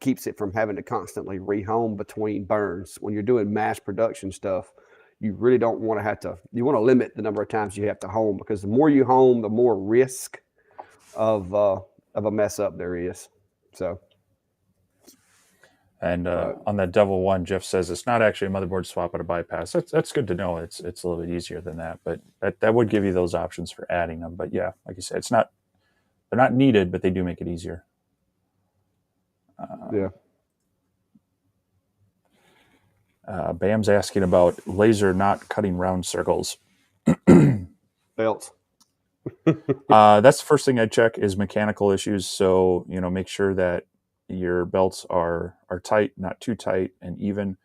Speaker 1: keeps it from having to constantly rehome between burns. When you're doing mass production stuff, you really don't want to you want to limit the number of times you have to home, because the more you home, the more risk of a mess up there is. So.
Speaker 2: And on that Devil 1, Jeff says it's not actually a motherboard swap but a bypass. That's good to know. It's a little bit easier than that, but that would give you those options for adding them. But yeah, like you said, they're not needed, but they do make it easier.
Speaker 1: Yeah.
Speaker 2: Bam's asking about laser not cutting round circles.
Speaker 1: Belts.
Speaker 2: That's the first thing I check is mechanical issues. So make sure that your belts are tight, not too tight, and even.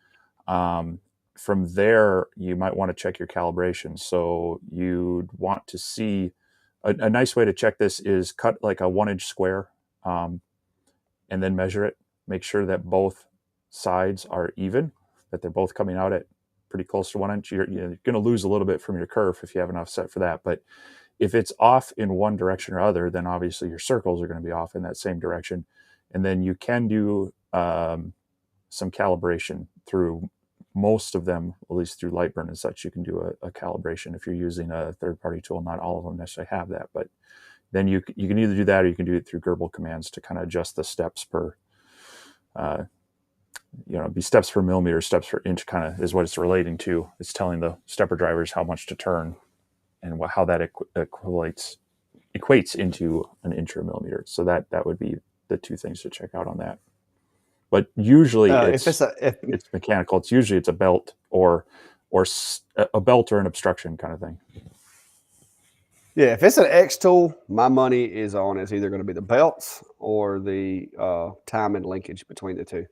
Speaker 2: From there, you might want to check your calibration. So you'd want to see a nice way to check this is cut like a 1-inch square, and then measure it. Make sure that both sides are even, that they're both coming out at pretty close to 1 inch. You're going to lose a little bit from your kerf if you have an offset for that. But if it's off in one direction or other, then obviously your circles are going to be off in that same direction. And then you can do some calibration through most of them, at least through Lightburn and such. You can do a calibration if you're using a third-party tool. Not all of them necessarily have that, but then you can either do that or you can do it through Gerbil commands to kind of adjust the steps per, be steps per millimeter, steps per inch kind of is what it's relating to. It's telling the stepper drivers how much to turn and how that equates into an inch or a millimeter. So that would be the two things to check out on that. But usually it's mechanical. It's a belt or a belt or an obstruction kind of thing.
Speaker 1: Yeah, if it's an X tool, my money is on it's either going to be the belts or the time and linkage between the two.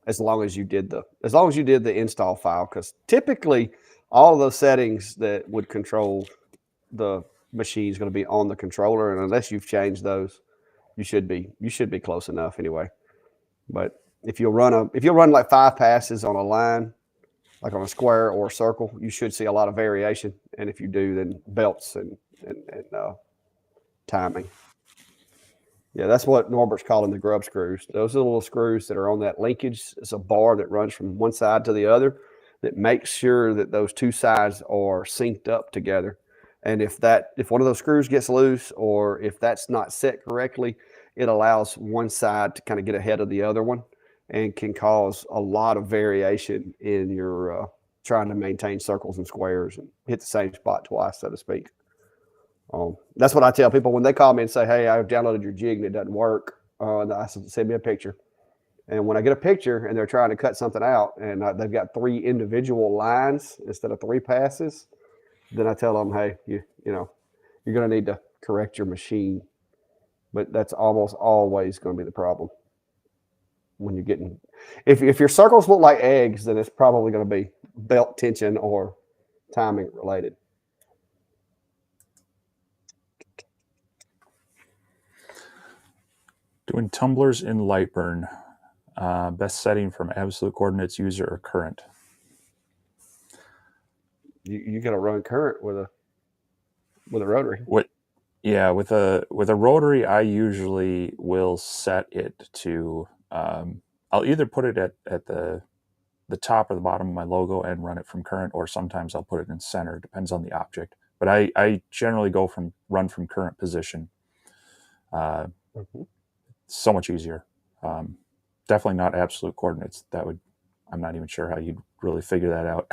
Speaker 1: As long as you did the install file, because typically all of those settings that would control the machine is going to be on the controller, and unless you've changed those, you should be close enough anyway. But if you'll run like 5 passes on a line, like on a square or a circle, you should see a lot of variation. And if you do, then belts and timing. Yeah, that's what Norbert's calling the grub screws. Those are the little screws that are on that linkage. It's a bar that runs from one side to the other that makes sure that those two sides are synced up together. And if one of those screws gets loose, or if that's not set correctly, it allows one side to kind of get ahead of the other one and can cause a lot of variation in your trying to maintain circles and squares and hit the same spot twice, so to speak. That's what I tell people when they call me and say, hey, I've downloaded your jig and it doesn't work. I said, send me a picture. And when I get a picture and they're trying to cut something out and they've got 3 individual lines instead of 3 passes, then I tell them, hey, you're going to need to correct your machine. But that's almost always going to be the problem when you're getting. If your circles look like eggs, then it's probably going to be belt tension or timing related.
Speaker 2: Doing tumblers in Lightburn. Best setting from absolute coordinates, user, or current?
Speaker 1: You got to run current with a rotary.
Speaker 2: With a rotary, I usually will set it to. I'll either put it at the top or the bottom of my logo and run it from current, or sometimes I'll put it in center. Depends on the object. But I generally run from current position. So much easier. Definitely not absolute coordinates. I'm not even sure how you'd really figure that out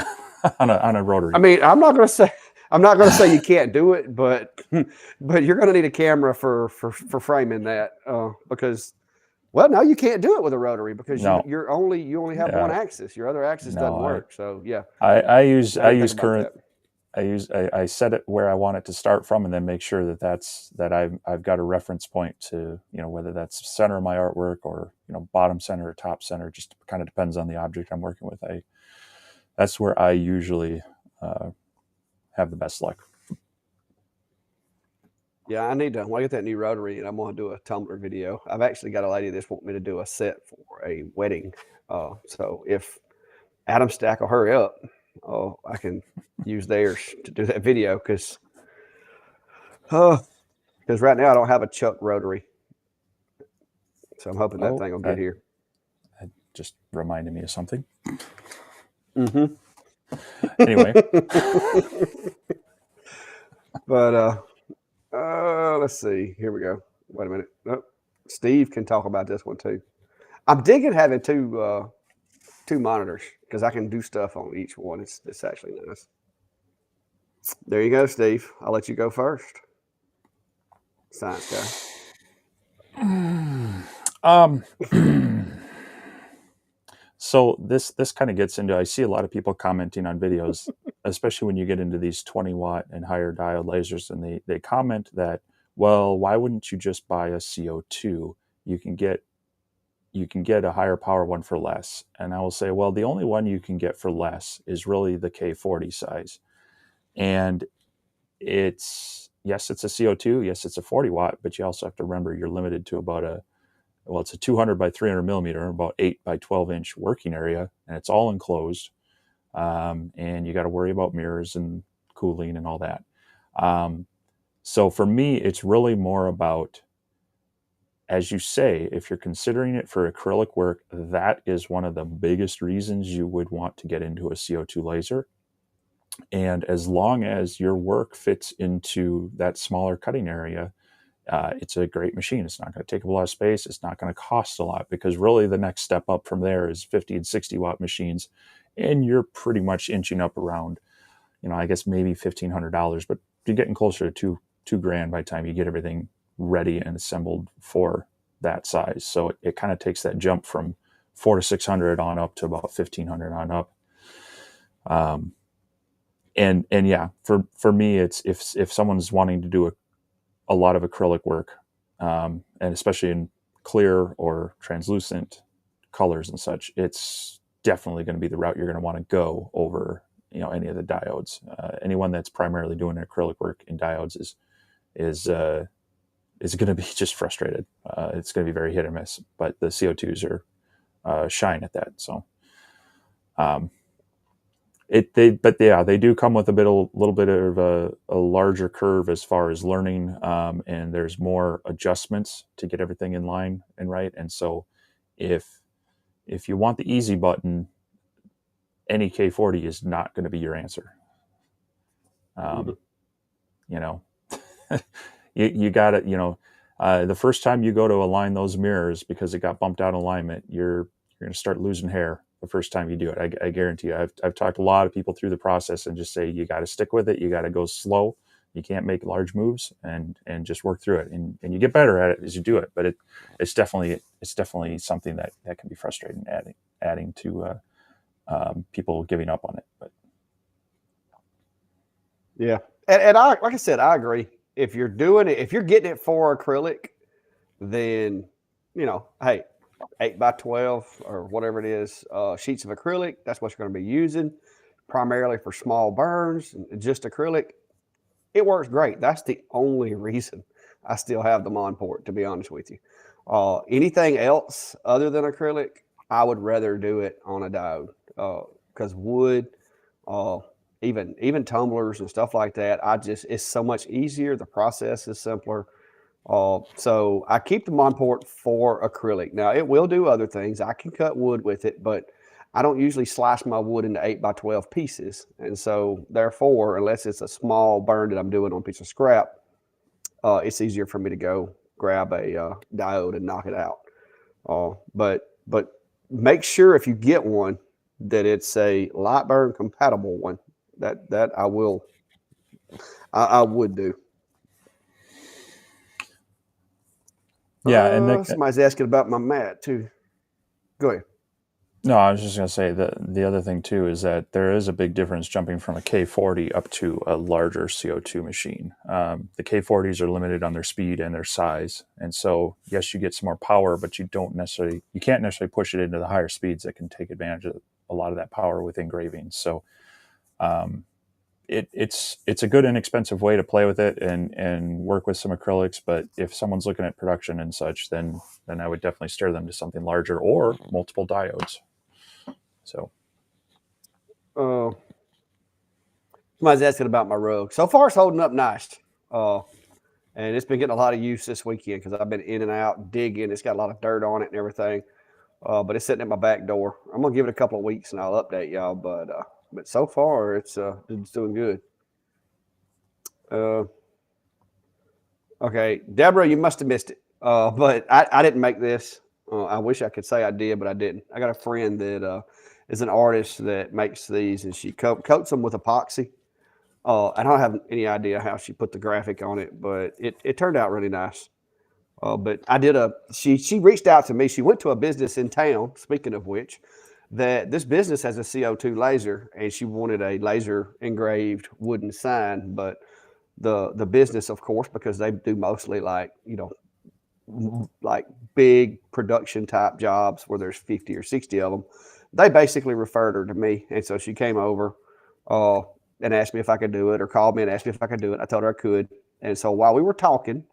Speaker 2: on a rotary.
Speaker 1: I mean, I'm not going to say you can't do it, but you're going to need a camera for framing that because, well, no, you can't do it with a rotary because you only have one axis. Your other axis doesn't work. So yeah,
Speaker 2: I use current. I set it where I want it to start from, and then make sure that I've got a reference point to, whether that's center of my artwork or, bottom center or top center. Just kind of depends on the object I'm working with. That's where I usually have the best luck.
Speaker 1: Yeah, when I get that new rotary, and I'm going to do a tumbler video. I've actually got a lady that's wanting me to do a set for a wedding. So if Adam Stack will hurry up, I can use theirs to do that video because right now I don't have a Chuck rotary. So I'm hoping that thing will get here.
Speaker 2: That just reminded me of something.
Speaker 1: Mm-hmm.
Speaker 2: Anyway.
Speaker 1: But let's see. Here we go. Wait a minute. Oh, Steve can talk about this one too. I'm digging having two monitors because I can do stuff on each one. It's actually nice. There you go, Steve. I'll let you go first. Science guy.
Speaker 2: So this kind of gets into, I see a lot of people commenting on videos, especially when you get into these 20-watt and higher diode lasers, and they comment that, well, why wouldn't you just buy a CO2? You can get you can get a higher power one for less. And I will say, well, the only one you can get for less is really the K40 size. And it's a CO2, yes, it's a 40 watt, but you also have to remember you're limited to about it's a 200 by 300 millimeter, about 8 by 12 inch working area, and it's all enclosed. And you got to worry about mirrors and cooling and all that. So for me, it's really more about, as you say, if you're considering it for acrylic work, that is one of the biggest reasons you would want to get into a CO2 laser. And as long as your work fits into that smaller cutting area, it's a great machine. It's not going to take up a lot of space. It's not going to cost a lot, because really the next step up from there is 50 and 60 watt machines. And you're pretty much inching up around, I guess maybe $1,500, but you're getting closer to two grand by the time you get everything ready and assembled for that size. So it kind of takes that jump from 400 to 600 on up to about 1,500 on up. And yeah, for me, it's if someone's wanting to do a lot of acrylic work, and especially in clear or translucent colors and such, it's definitely going to be the route you're going to want to go over, any of the diodes. Anyone that's primarily doing acrylic work in diodes is going to be just frustrated. It's going to be very hit or miss, but the CO2s are shine at that. So, they do come with a little bit of a larger curve as far as learning, and there's more adjustments to get everything in line and right. And so, if you want the easy button, any K40 is not going to be your answer. You got to, the first time you go to align those mirrors because it got bumped out of alignment, you're going to start losing hair the first time you do it. I guarantee you. I've talked to a lot of people through the process and just say, you got to stick with it. You got to go slow. You can't make large moves, and just work through it. And you get better at it as you do it. But it's definitely something that can be frustrating, adding to people giving up on it. But
Speaker 1: yeah, and I, like I said, I agree. If you're doing it, if you're getting it for acrylic, then hey, 8 by 12 or whatever it is, sheets of acrylic, that's what you're going to be using primarily for small burns, just acrylic. It works great. That's the only reason I still have the Monport, to be honest with you. Anything else other than acrylic, I would rather do it on a diode, because wood, even tumblers and stuff like that, it's so much easier. The process is simpler. So I keep the Monport for acrylic. Now, it will do other things. I can cut wood with it, but I don't usually slice my wood into 8 by 12 pieces. And so therefore, unless it's a small burn that I'm doing on a piece of scrap, it's easier for me to go grab a diode and knock it out. But make sure if you get one that it's a light burn compatible one. That I would do.
Speaker 2: Yeah, and
Speaker 1: somebody's asking about my mat too. Go ahead.
Speaker 2: No, I was just going to say that the other thing too is that there is a big difference jumping from a K40 up to a larger CO2 machine. The K40s are limited on their speed and their size, and so yes, you get some more power, but you can't necessarily push it into the higher speeds that can take advantage of a lot of that power with engraving. So it's a good inexpensive way to play with it and work with some acrylics. But if someone's looking at production and such, then I would definitely steer them to something larger or multiple diodes. So,
Speaker 1: somebody's asking about my rug. So far, it's holding up nice. And it's been getting a lot of use this weekend because I've been in and out digging. It's got a lot of dirt on it and everything. But it's sitting at my back door. I'm gonna give it a couple of weeks and I'll update y'all. But so far, it's doing good. Okay, Deborah, you must have missed it. But I didn't make this. I wish I could say I did, but I didn't. I got a friend that is an artist that makes these, and she coats them with epoxy. I don't have any idea how she put the graphic on it, but it turned out really nice. But I did she reached out to me. She went to a business in town, speaking of which, that this business has a CO2 laser, and she wanted a laser engraved wooden sign. But the business, of course, because they do mostly like, like big production type jobs where there's 50 or 60 of them. They basically referred her to me. And so she came over and asked me if I could do it, or called me and asked me if I could do it. I told her I could. And so while we were talking,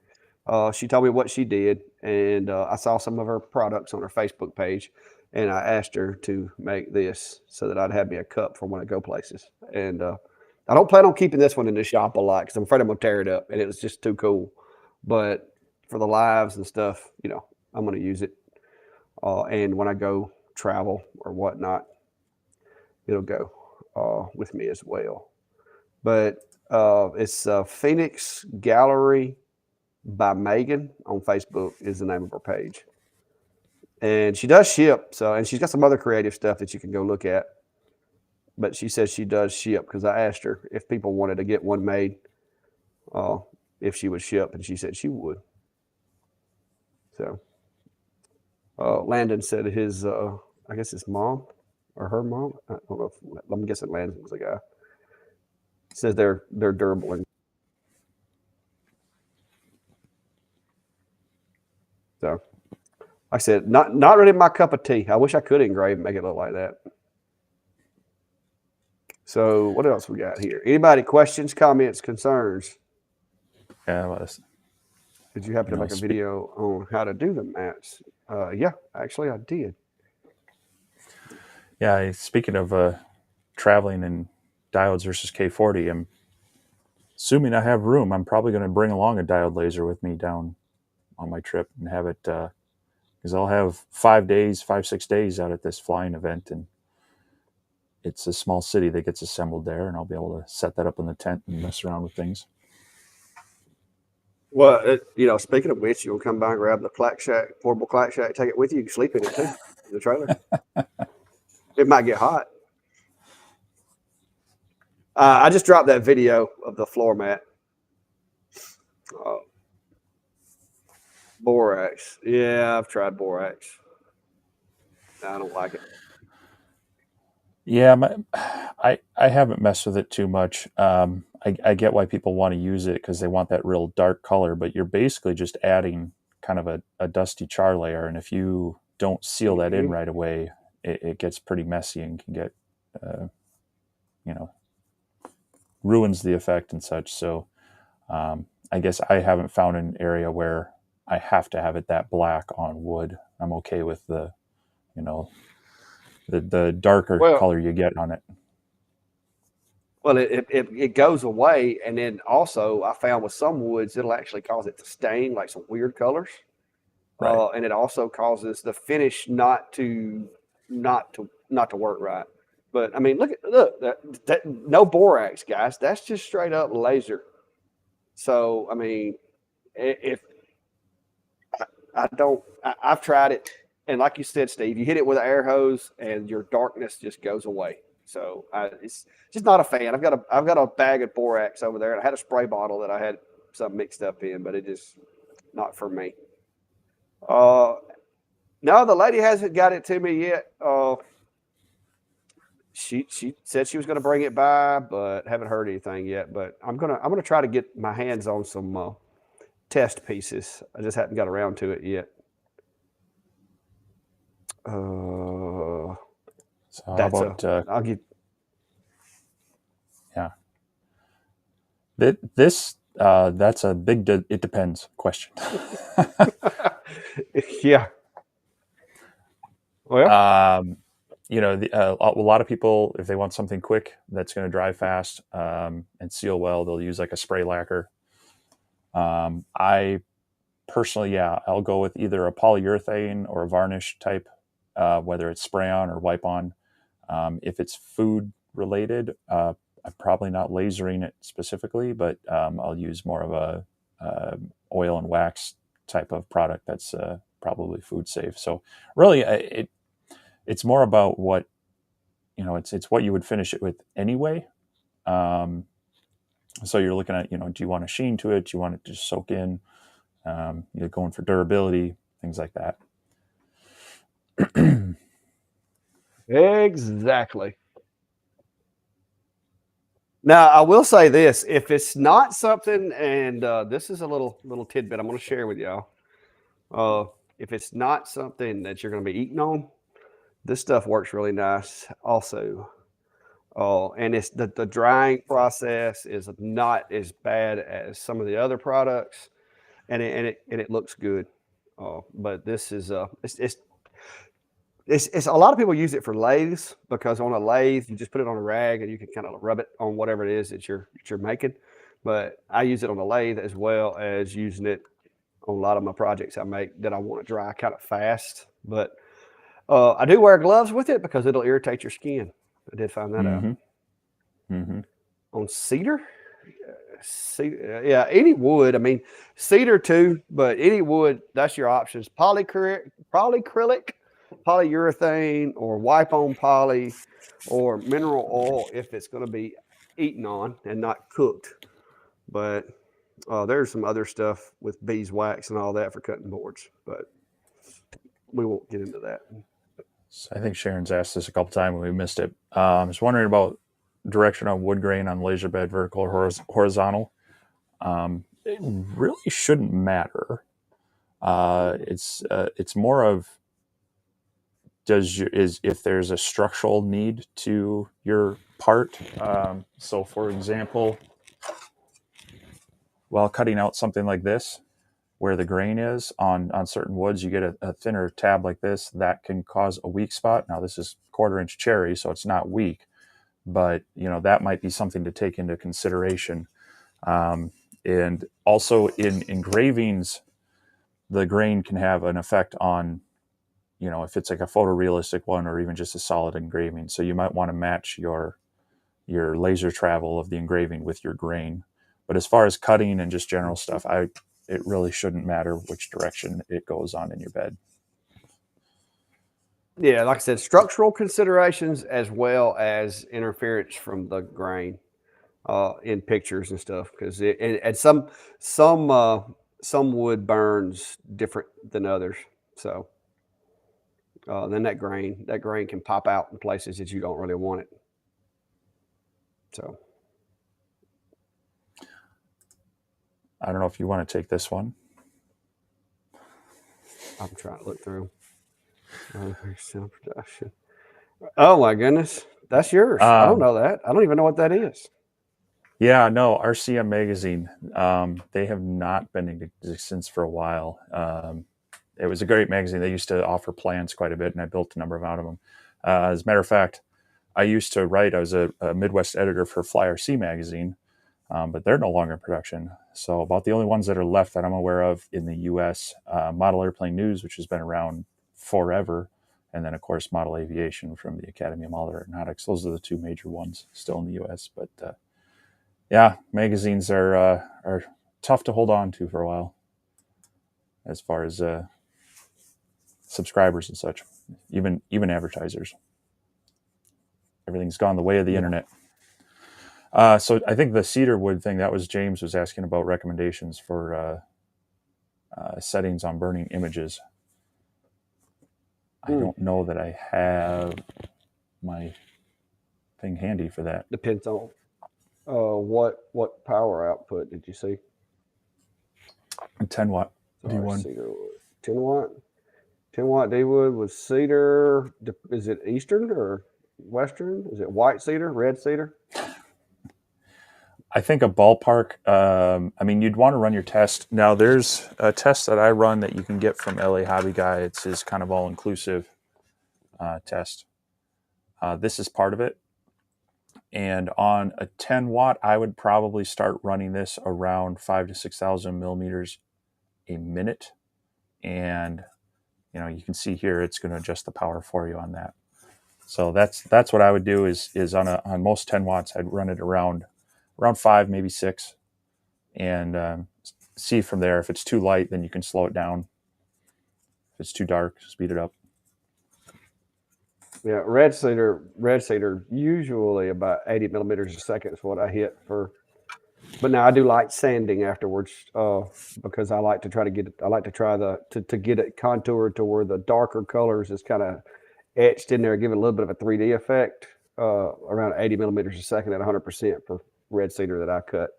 Speaker 1: she told me what she did. And I saw some of her products on her Facebook page. And I asked her to make this so that I'd have me a cup for when I go places. And I don't plan on keeping this one in the shop a lot because I'm afraid I'm going to tear it up. And it was just too cool. But for the lives and stuff, I'm going to use it. And when I go travel or whatnot, it'll go with me as well. But it's Phoenix Gallery by Megan on Facebook is the name of her page. And she does ship. And she's got some other creative stuff that you can go look at. But she says she does ship because I asked her if people wanted to get one made, if she would ship, and she said she would. So Landon said his, I guess his mom or her mom. I don't know. I'm guessing Landon was the guy. Says they're durable. And so, like I said, not really my cup of tea. I wish I could engrave and make it look like that. So what else we got here? Anybody questions, comments, concerns?
Speaker 2: Yeah,
Speaker 1: Did you happen to make a video on how to do the mats? Yeah, actually I did.
Speaker 2: Yeah, speaking of traveling and diodes versus K40, I'm assuming I have room. I'm probably going to bring along a diode laser with me down on my trip and have it, because I'll have 5-6 days out at this flying event, and it's a small city that gets assembled there, and I'll be able to set that up in the tent and mess around with things.
Speaker 1: Well, speaking of which, you'll come by and grab the Clack Shack, portable Clack Shack, take it with you. You can sleep in it too, in the trailer. It might get hot. I just dropped that video of the floor mat. Borax. Yeah, I've tried borax. I don't like it.
Speaker 2: Yeah, I haven't messed with it too much. I get why people want to use it because they want that real dark color, but you're basically just adding kind of a dusty char layer, and if you don't seal that in right away, it gets pretty messy and can get, ruins the effect and such. So I guess I haven't found an area where I have to have it that black on wood. I'm okay with the darker color you get on it.
Speaker 1: Well, it goes away, and then also I found with some woods it'll actually cause it to stain like some weird colors,
Speaker 2: right.
Speaker 1: And it also causes the finish not to work right. But I mean, look that no borax, guys. That's just straight up laser. So I mean, if I've tried it, and like you said, Steve, you hit it with an air hose, and your darkness just goes away. So it's just not a fan. I've got a bag of borax over there, and I had a spray bottle that I had some mixed up in, but it just not for me. No, the lady hasn't got it to me yet. She said she was going to bring it by, but haven't heard anything yet. But I'm gonna try to get my hands on some test pieces. I just haven't got around to it yet.
Speaker 2: So how about
Speaker 1: I'll get.
Speaker 2: Yeah. This that's a big it depends question.
Speaker 1: Yeah. Well,
Speaker 2: a lot of people, if they want something quick that's going to dry fast and seal well, they'll use like a spray lacquer. I personally, I'll go with either a polyurethane or a varnish type, whether it's spray on or wipe on. If it's food related, I'm probably not lasering it specifically, but I'll use more of a oil and wax type of product that's probably food safe. So really, it's more about what, it's what you would finish it with anyway. So you're looking at, do you want a sheen to it? Do you want it to just soak in? You're going for durability, things like that.
Speaker 1: Exactly. Now, I will say this: if it's not something, and this is a little tidbit I'm going to share with y'all. If it's not something that you're going to be eating on, this stuff works really nice also. And it's the drying process is not as bad as some of the other products, and it looks good. But this is it's a lot of people use it for lathes, because on a lathe you just put it on a rag and you can kind of rub it on whatever it is that you're making. But I use it on the lathe as well as using it on a lot of my projects I make that I want to dry kind of fast. But I do wear gloves with it because it'll irritate your skin. I did find that out. On cedar, yeah, any wood. I mean, cedar too, but any wood, that's your options. Polyacrylic, polyurethane, or wipe-on poly, or mineral oil if it's going to be eaten on and not cooked. But there's some other stuff with beeswax and all that for cutting boards, but we won't get into that.
Speaker 2: So I think Sharon's asked this a couple times and we missed it. I was wondering about direction on wood grain on laser bed, vertical or horizontal. It really shouldn't matter. It's more of if there's a structural need to your part. So, for example, while cutting out something like this, where the grain is on certain woods, you get a thinner tab like this that can cause a weak spot. Now, this is 1/4-inch cherry, so it's not weak, but that might be something to take into consideration. And also in engravings, the grain can have an effect on, if it's like a photorealistic one or even just a solid engraving. So you might want to match your laser travel of the engraving with your grain. But as far as cutting and just general stuff, it really shouldn't matter which direction it goes on in your bed.
Speaker 1: Yeah, like I said, structural considerations as well as interference from the grain in pictures and stuff, because and some wood burns different than others. So then that grain can pop out in places that you don't really want it. So
Speaker 2: I don't know if you want to take this one.
Speaker 1: I'm trying to look through. Production. Oh my goodness, that's yours. I don't know that. I don't even know what that is.
Speaker 2: Yeah, no, RCM Magazine. They have not been in existence for a while. It was a great magazine. They used to offer plans quite a bit, and I built a number out of them. As a matter of fact, I used to write. I was a Midwest editor for Fly RC Magazine, but they're no longer in production. So about the only ones that are left that I'm aware of in the U.S., Model Airplane News, which has been around forever, and then, of course, Model Aviation from the Academy of Model Aeronautics. Those are the two major ones still in the U.S., but yeah, magazines are tough to hold on to for a while as far as subscribers and such, even advertisers. Everything's gone the way of the internet. So I think the cedar wood thing, that was James was asking about recommendations for settings on burning images. I don't know that I have my thing handy for that.
Speaker 1: Depends on what power output did you see?
Speaker 2: 10 watt D1.
Speaker 1: Cedar wood. 10 watt. 10 watt D wood with cedar. Is it Eastern or Western? Is it white cedar, red cedar?
Speaker 2: I think a ballpark. I mean, you'd want to run your test. Now, there's a test that I run that you can get from LA Hobby Guy. It's his kind of all-inclusive test. This is part of it. And on a 10 watt, I would probably start running this around 5,000 to 6,000 millimeters a minute. And, you can see here, it's going to adjust the power for you on that. So that's what I would do is on most 10 watts, I'd run it around 5, maybe 6, and see from there. If it's too light, then you can slow it down. If it's too dark, speed it up.
Speaker 1: Yeah, red cedar, usually about 80 millimeters a second is what I hit for. But now I do light sanding afterwards because I like to try to get it. I like to try to get it contoured to where the darker colors is kind of etched in there, give it a little bit of a 3D effect. Around 80 millimeters a second at 100% for red cedar that I cut.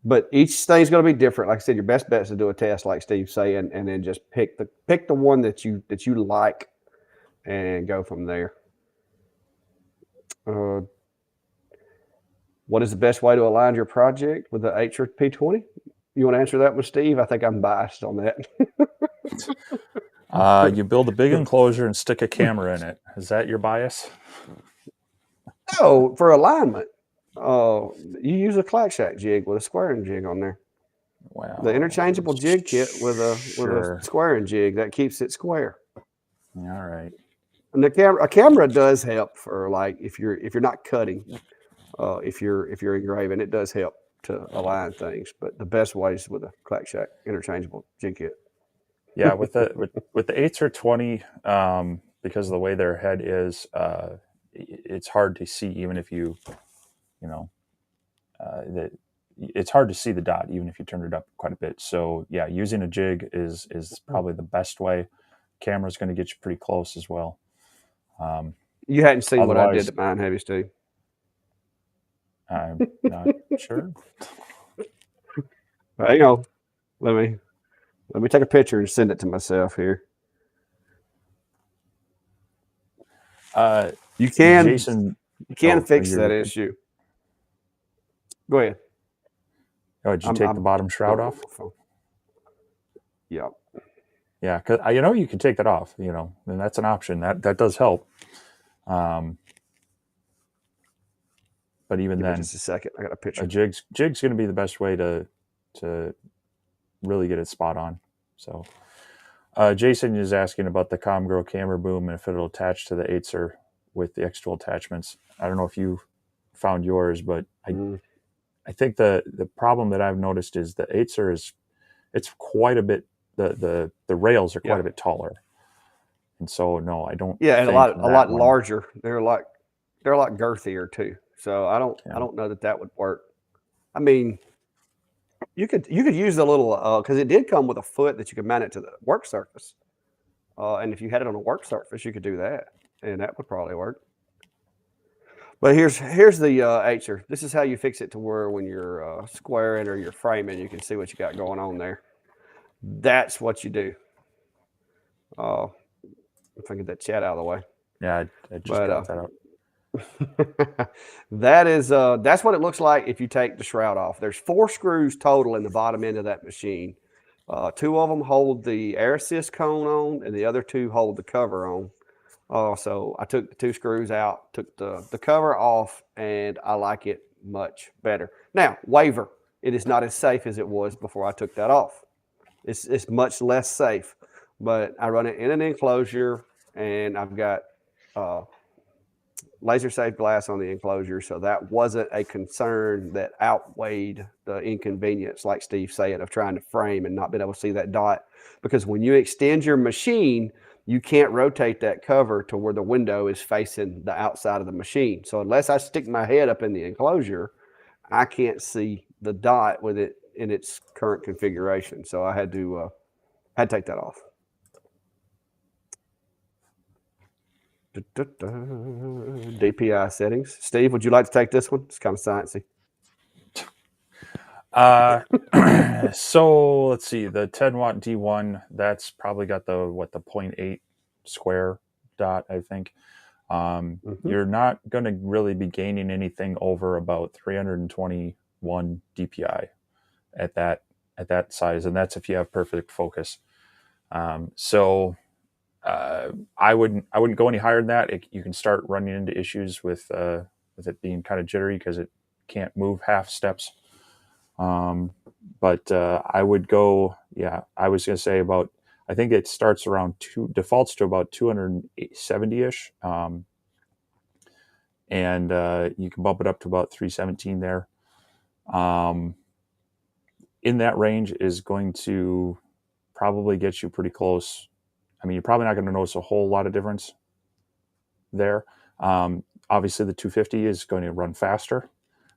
Speaker 1: But each thing's going to be different. Like I said, your best bet is to do a test, like Steve's saying, and then just pick the one that you like, and go from there. What is the best way to align your project with the H or P20? You want to answer that one, Steve? I think I'm biased on that.
Speaker 2: You build a big enclosure and stick a camera in it. Is that your bias?
Speaker 1: No, for alignment, you use a Clack Shack jig with a squaring jig on there.
Speaker 2: Wow.
Speaker 1: The interchangeable jig kit with a squaring jig that keeps it square.
Speaker 2: All right.
Speaker 1: And a camera does help for, like, if you're not cutting, if you're engraving, it does help to align things. But the best way is with a Clack Shack interchangeable jig kit.
Speaker 2: Yeah, with the 8s or 20, because of the way their head is, it's hard to see even if it's hard to see the dot even if you turn it up quite a bit. So yeah, using a jig is probably the best way. Camera's going to get you pretty close as well.
Speaker 1: You hadn't seen what I did to mine, have you, Steve?
Speaker 2: I'm not sure.
Speaker 1: Hang on. Let me take a picture and send it to myself here. You can,
Speaker 2: Jason,
Speaker 1: fix that issue. Go ahead.
Speaker 2: Oh, did you take the bottom shroud off?
Speaker 1: Yeah.
Speaker 2: Yeah, because you can take that off. And that's an option. That does help. But even then,
Speaker 1: just a second. I got a picture.
Speaker 2: A jig's going to be the best way to really get it spot on. So, Jason is asking about the ComGrow camera boom and if it'll attach to the 8er with the external attachments. I don't know if you found yours, but I think the problem that I've noticed is the 8er it's quite a bit. The rails are quite a bit taller, and so no, I don't.
Speaker 1: Yeah, and a lot larger. They're a lot girthier too. So I don't know that would work. I mean, you could use the little because it did come with a foot that you could mount it to the work surface, and if you had it on a work surface, you could do that, and that would probably work. But here's the H'er. This is how you fix it to where when you're squaring or you're framing, you can see what you got going on there. That's what you do. If I get that chat out of the way.
Speaker 2: Yeah, I just got that out.
Speaker 1: That's what it looks like if you take the shroud off. There's 4 screws total in the bottom end of that machine. 2 of them hold the air assist cone on, and the other 2 hold the cover on. So I took the 2 screws out, took the cover off, and I like it much better. Now, waiver, it is not as safe as it was before I took that off. It's much less safe, but I run it in an enclosure, and I've got laser safe glass on the enclosure, so that wasn't a concern that outweighed the inconvenience, like Steve said, of trying to frame and not being able to see that dot. Because when you extend your machine, you can't rotate that cover to where the window is facing the outside of the machine. So unless I stick my head up in the enclosure, I can't see the dot with it in its current configuration. So I had to take that off. DPI settings. Steve, would you like to take this one? It's kind of sciencey.
Speaker 2: So let's see. The 10 watt D1, that's probably got the 0.8 square dot, I think. You're not going to really be gaining anything over about 321 DPI at that size, and that's if you have perfect focus. So I wouldn't go any higher than that. You can start running into issues with it being kind of jittery because it can't move half steps. But I would go. Yeah, I was going to say about. I think it starts around defaults to about 270-ish, and you can bump it up to about 317 there. In that range is going to probably get you pretty close. I mean, you're probably not going to notice a whole lot of difference there. Obviously, the 250 is going to run faster.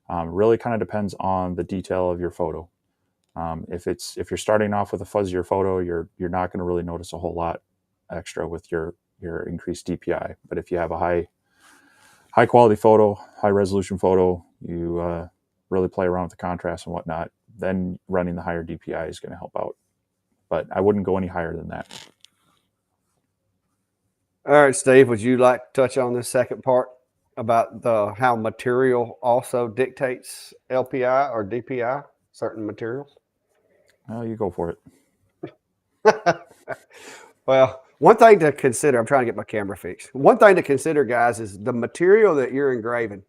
Speaker 2: Really kind of depends on the detail of your photo. If you're starting off with a fuzzier photo, you're not going to really notice a whole lot extra with your increased DPI. But if you have a high quality photo, high resolution photo, you really play around with the contrast and whatnot, then running the higher DPI is going to help out. But I wouldn't go any higher than that.
Speaker 1: All right, Steve, would you like to touch on this second part about how material also dictates LPI or DPI, certain materials?
Speaker 2: Oh, you go for it.
Speaker 1: Well, one thing to consider, I'm trying to get my camera fixed. One thing to consider, guys, is the material that you're engraving.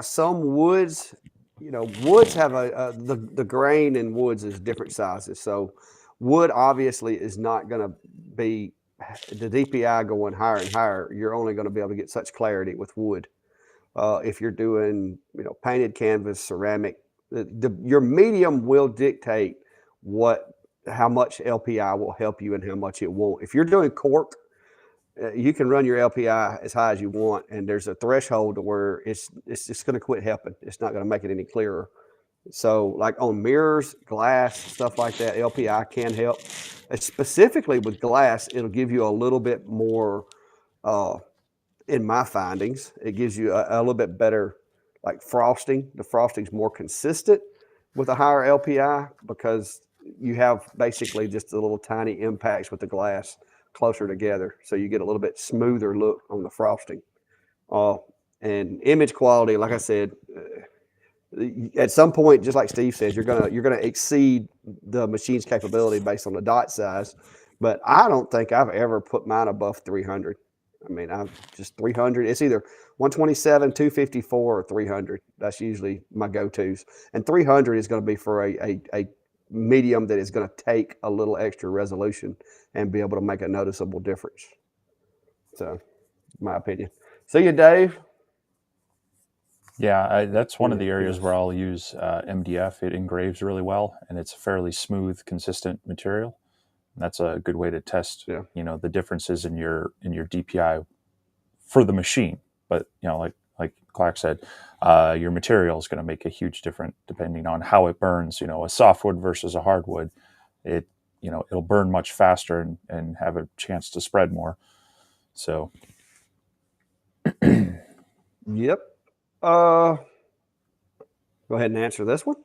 Speaker 1: Some woods, woods have the grain in woods is different sizes. So wood obviously is not going to be the DPI going higher and higher. You're only going to be able to get such clarity with wood. If you're doing, painted canvas, ceramic, your medium will dictate how much LPI will help you and how much it won't. If you're doing cork, you can run your LPI as high as you want, and there's a threshold to where it's just going to quit helping. It's not going to make it any clearer. So, like on mirrors, glass, stuff like that, LPI can help. Specifically with glass, it'll give you a little bit more. In my findings, it gives you a little bit better, like frosting. The frosting's more consistent with a higher LPI because you have basically just a little tiny impacts with the glass closer together, so you get a little bit smoother look on the frosting. And image quality, like I said, at some point, just like Steve says, you're gonna exceed the machine's capability based on the dot size. But I don't think I've ever put mine above 300. I mean, I'm just 300. It's either 127, 254, or 300. That's usually my go-tos. And 300 is going to be for a medium that is going to take a little extra resolution and be able to make a noticeable difference. So, my opinion. See you, Dave.
Speaker 2: Yeah, that's one of the areas where I'll use MDF. It engraves really well, and it's a fairly smooth, consistent material. That's a good way to test, the differences in your DPI for the machine. But like Clack said, your material is going to make a huge difference depending on how it burns. A softwood versus a hardwood, it'll burn much faster and have a chance to spread more. So,
Speaker 1: yep. Go ahead and answer this one.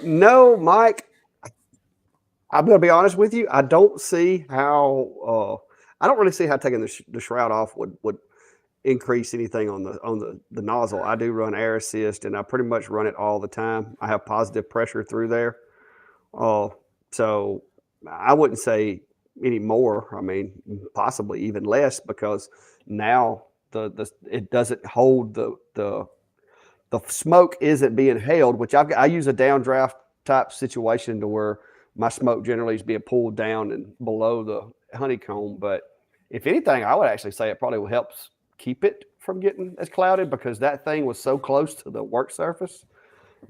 Speaker 1: No, Mike. I'm going to be honest with you. I don't see how. I don't really see how taking the shroud off would increase anything on the nozzle. I do run air assist, and I pretty much run it all the time. I have positive pressure through there, so I wouldn't say any more. I mean, possibly even less because now it doesn't hold the smoke isn't being held, which I use a downdraft type situation to where my smoke generally is being pulled down and below the honeycomb. But if anything, I would actually say it probably helps keep it from getting as clouded because that thing was so close to the work surface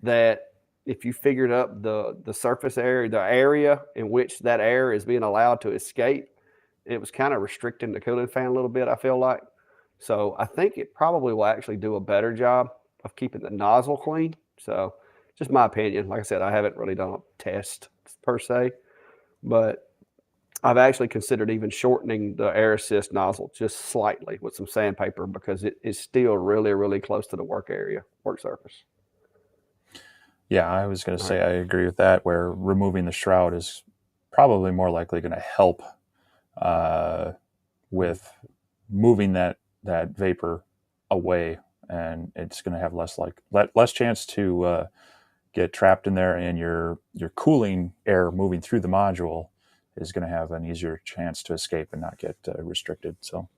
Speaker 1: that if you figured up the surface area, the area in which that air is being allowed to escape, it was kind of restricting the cooling fan a little bit, I feel like. So I think it probably will actually do a better job of keeping the nozzle clean. So just my opinion. Like I said, I haven't really done a test per se, but I've actually considered even shortening the air assist nozzle just slightly with some sandpaper because it is still really, really close to the work surface.
Speaker 2: Yeah, I was going to say I agree with that, where removing the shroud is probably more likely going to help with moving that vapor away, and it's going to have less chance to get trapped in there, and your cooling air moving through the module is going to have an easier chance to escape and not get restricted. So,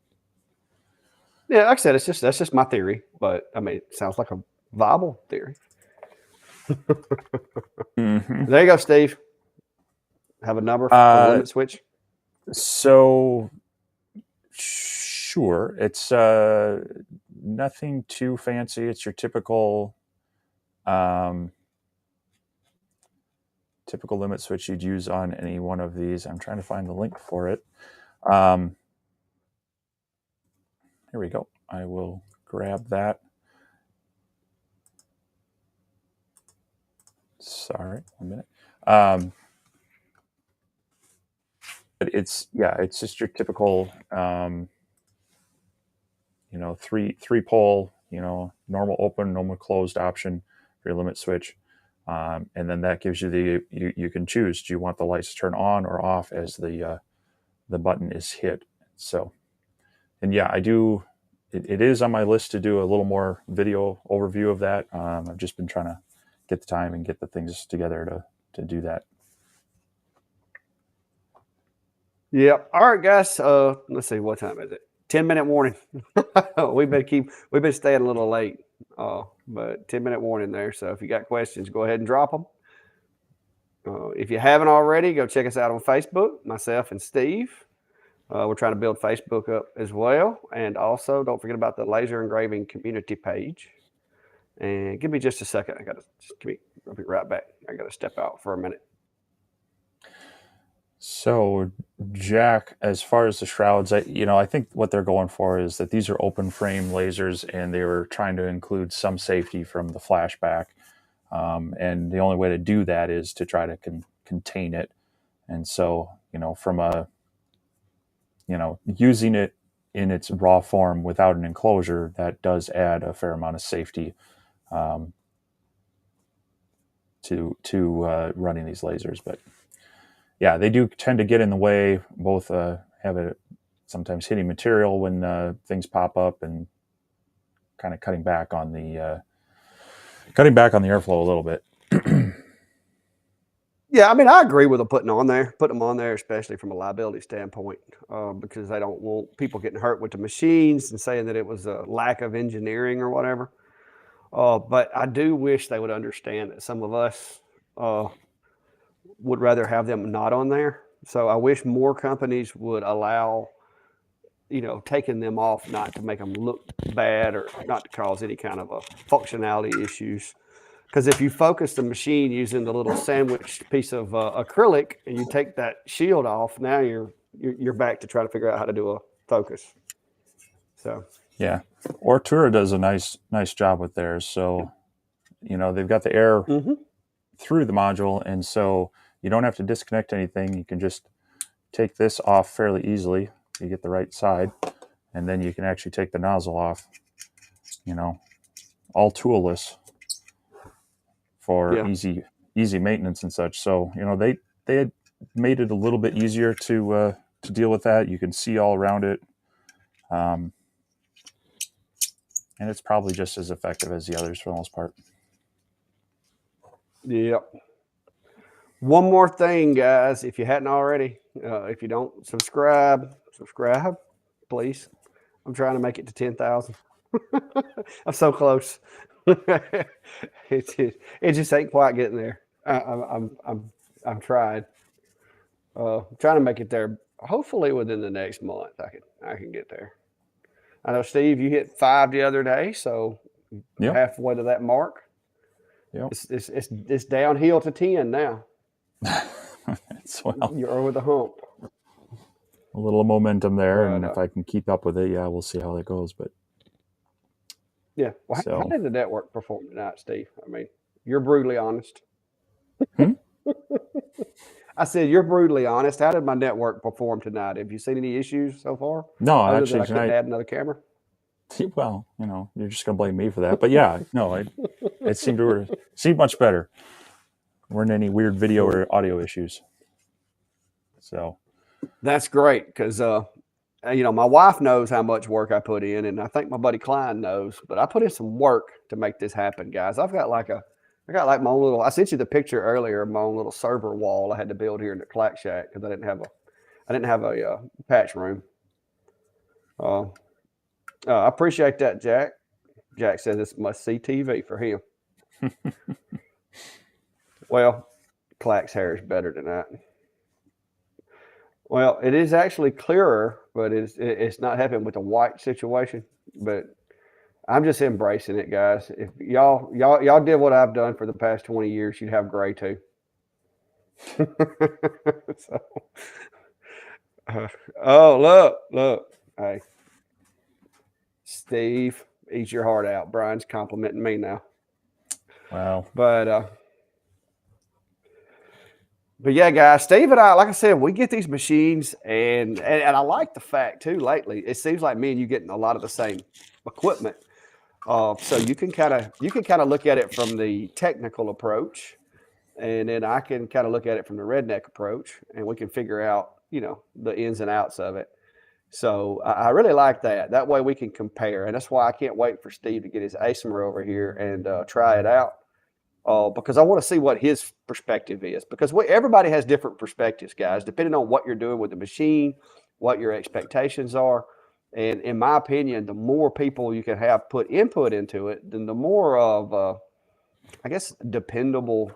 Speaker 1: yeah, like I said, that's just my theory, but I mean, it sounds like a viable theory.
Speaker 2: mm-hmm.
Speaker 1: There you go, Steve. Have a number for the limit switch?
Speaker 2: So, sure. It's nothing too fancy. It's your typical limit switch you'd use on any one of these. I'm trying to find the link for it. Here we go. I will grab that. Sorry, 1 minute. But it's just your typical, three pole, normal open, normal closed option for your limit switch. And then that gives you you can choose, do you want the lights to turn on or off as the button is hit. So, and yeah, I do, it is on my list to do a little more video overview of that. I've just been trying to get the time and get the things together to do that.
Speaker 1: Yep. All right, guys. Let's see, what time is it? 10-minute warning. we've been staying a little late. But 10-minute warning there. So if you got questions, go ahead and drop them. If you haven't already, go check us out on Facebook, myself and Steve. We're trying to build Facebook up as well. And also, don't forget about the laser engraving community page. And give me just a second. I'll be right back. I got to step out for a minute.
Speaker 2: So, Jack, as far as the shrouds, I think what they're going for is that these are open frame lasers, and they were trying to include some safety from the flashback. And the only way to do that is to try to contain it. And so, from using it in its raw form without an enclosure, that does add a fair amount of safety to running these lasers. But yeah, they do tend to get in the way. Both have it sometimes hitting material when things pop up, and kind of cutting back on the airflow a little bit.
Speaker 1: Yeah, I mean, I agree with them putting them on there, especially from a liability standpoint, because they don't want people getting hurt with the machines and saying that it was a lack of engineering or whatever. But I do wish they would understand that some of us would rather have them not on there. So I wish more companies would allow, taking them off, not to make them look bad or not to cause any kind of a functionality issues. Because if you focus the machine using the little sandwiched piece of acrylic and you take that shield off, now you're back to try to figure out how to do a focus. So
Speaker 2: yeah, Ortura does a nice job with theirs. So they've got the air through the module, and so you don't have to disconnect anything. You can just take this off fairly easily. You get the right side, and then you can actually take the nozzle off. All toolless for easy maintenance and such. So they had made it a little bit easier to deal with that. You can see all around it, and it's probably just as effective as the others for the most part.
Speaker 1: Yep. One more thing, guys, if you hadn't already, if you don't subscribe, please. I'm trying to make it to 10,000. I'm so close. It just ain't quite getting there. I'm trying. Trying to make it there. Hopefully within the next month, I can get there. I know, Steve, you hit 5 the other day, so
Speaker 2: yep.
Speaker 1: Halfway to that mark.
Speaker 2: Yep.
Speaker 1: It's downhill to 10 now. You're over the hump.
Speaker 2: A little momentum there, and if I can keep up with it, we'll see how that goes. But
Speaker 1: yeah, well, how did the network perform tonight, Steve? I mean, you're brutally honest. I said, you're brutally honest. How did my network perform tonight? Have you seen any issues so far?
Speaker 2: No,
Speaker 1: other
Speaker 2: actually,
Speaker 1: than I couldn't add another camera.
Speaker 2: Well, you're just gonna blame me for that. But yeah, no, it seemed much better. Weren't any weird video or audio issues. So
Speaker 1: that's great, because my wife knows how much work I put in, and I think my buddy Klein knows. But I put in some work to make this happen, guys. I got like my own little. I sent you the picture earlier of my own little server wall I had to build here in the Clack Shack because I didn't have a patch room. I appreciate that, Jack. Jack says it's must-see TV for him. Well, Clack's hair is better than that. Well, it is actually clearer, but it's not happening with the white situation. But I'm just embracing it, guys. If y'all did what I've done for the past 20 years, you'd have gray too. Look. Hey, Steve, eat your heart out. Brian's complimenting me now.
Speaker 2: Wow.
Speaker 1: But yeah, guys, Steve and I, like I said, we get these machines, and I like the fact too. Lately, it seems like me and you getting a lot of the same equipment. So you can kind of look at it from the technical approach, and then I can kind of look at it from the redneck approach, and we can figure out, the ins and outs of it. So I really like that. That way we can compare, and that's why I can't wait for Steve to get his Asomer over here and try it out. Because I want to see what his perspective is. Because everybody has different perspectives, guys, depending on what you're doing with the machine, what your expectations are. And in my opinion, the more people you can have put input into it, then the more of, I guess, dependable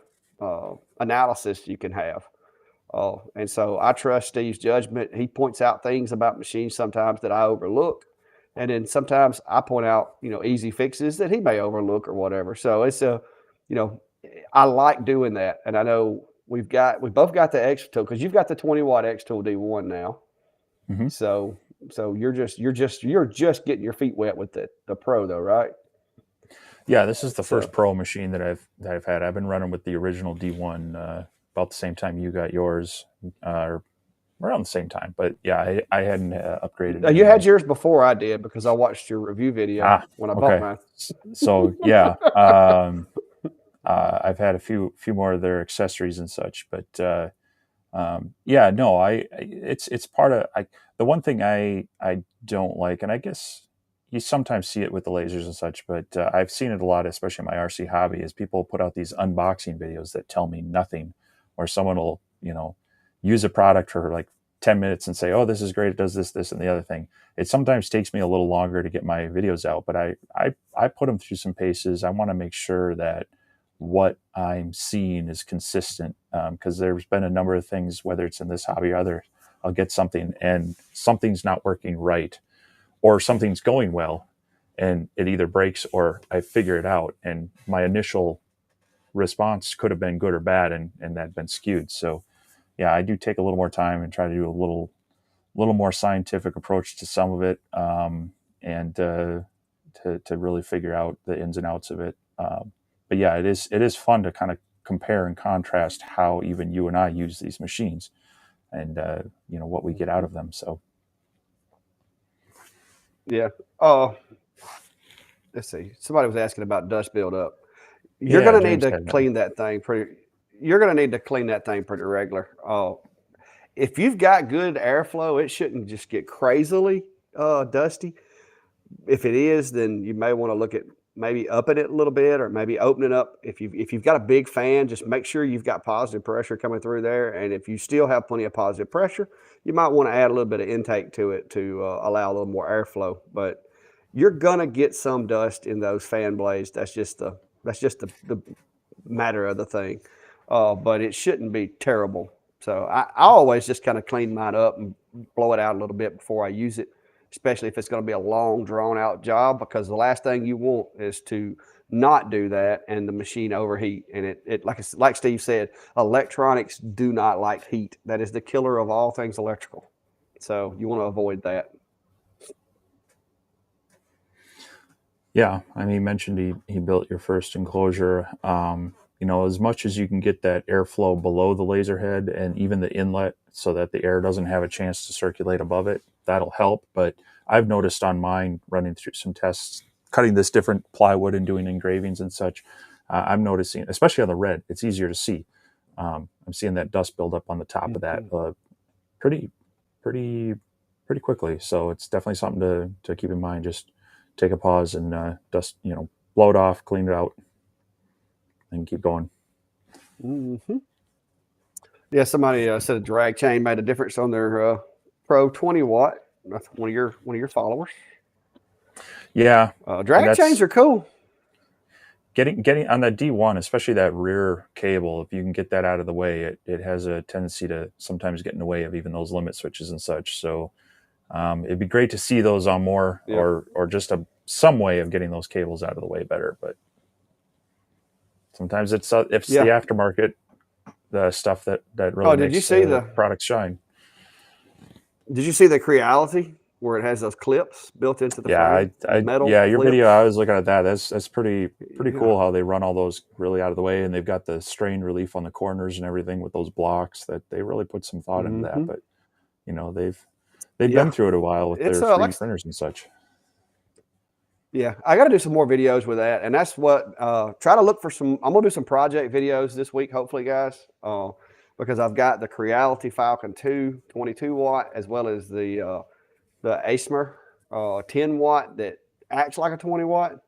Speaker 1: analysis you can have. And so I trust Steve's judgment. He points out things about machines sometimes that I overlook. And then sometimes I point out, easy fixes that he may overlook or whatever. So it's I like doing that. And I know we both got the X tool, because you've got the 20-watt X tool D1 now.
Speaker 2: Mm-hmm.
Speaker 1: So you're just getting your feet wet with the Pro though, right?
Speaker 2: Yeah, this is the first Pro machine that I've had. I've been running with the original D1 about the same time you got yours, or around the same time. But yeah, I hadn't upgraded.
Speaker 1: You had yours before I did, because I watched your review video when I bought mine.
Speaker 2: So yeah, I've had a few more of their accessories and such, but yeah, no, it's part of the one thing I don't like, and I guess you sometimes see it with the lasers and such, but I've seen it a lot, especially in my RC hobby, is people put out these unboxing videos that tell me nothing, or someone will, use a product for like 10 minutes and say, oh, this is great, it does this, and the other thing. It sometimes takes me a little longer to get my videos out, but I put them through some paces. I want to make sure that what I'm seeing is consistent, because there's been a number of things, whether it's in this hobby or other, I'll get something and something's not working right, or something's going well and it either breaks or I figure it out, and my initial response could have been good or bad, and that'd been skewed. So yeah, I do take a little more time and try to do a little more scientific approach to some of it, and to really figure out the ins and outs of it. But yeah, it is fun to kind of compare and contrast how even you and I use these machines, and what we get out of them. So
Speaker 1: yeah. Let's see. Somebody was asking about dust buildup. You're going to need to clean that thing pretty. You're going to need to clean that thing pretty regular. If you've got good airflow, it shouldn't just get crazily dusty. If it is, then you may want to look at maybe upping it a little bit, or maybe opening up. If you've got a big fan, just make sure you've got positive pressure coming through there. And if you still have plenty of positive pressure, you might want to add a little bit of intake to it to allow a little more airflow. But you're gonna get some dust in those fan blades. That's just the matter of the thing. But it shouldn't be terrible. So I always just kind of clean mine up and blow it out a little bit before I use it, especially if it's going to be a long, drawn-out job, because the last thing you want is to not do that and the machine overheat. And it like Steve said, electronics do not like heat. That is the killer of all things electrical. So you want to avoid that.
Speaker 2: Yeah, I mean, he mentioned he built your first enclosure. As much as you can get that airflow below the laser head and even the inlet, so that the air doesn't have a chance to circulate above it, that'll help. But I've noticed on mine, running through some tests, cutting this different plywood and doing engravings and such, I'm noticing, especially on the red, it's easier to see. I'm seeing that dust build up on the top of that pretty quickly. So it's definitely something to keep in mind. Just take a pause and dust, blow it off, clean it out, and keep going.
Speaker 1: Mm-hmm. Yeah, somebody said a drag chain made a difference on their Pro 20-watt. That's one of your followers.
Speaker 2: Yeah,
Speaker 1: drag chains are cool.
Speaker 2: Getting on that D1, especially that rear cable, if you can get that out of the way, it has a tendency to sometimes get in the way of even those limit switches and such. So it'd be great to see those on more, or just some way of getting those cables out of the way better. But sometimes it's the aftermarket, the stuff that really makes the products shine.
Speaker 1: Did you see the Creality where it has those clips built into the frame? Metal
Speaker 2: your video, I was looking at that. That's pretty cool how they run all those really out of the way, and they've got the strain relief on the corners and everything with those blocks. That they really put some thought into that. But they've been through it a while with their 3D printers and such.
Speaker 1: Yeah, I got to do some more videos with that, and that's what try to look for some. I'm gonna do some project videos this week, hopefully, guys, because I've got the Creality Falcon 2 22 watt as well as the ASMR 10 watt that acts like a 20 watt.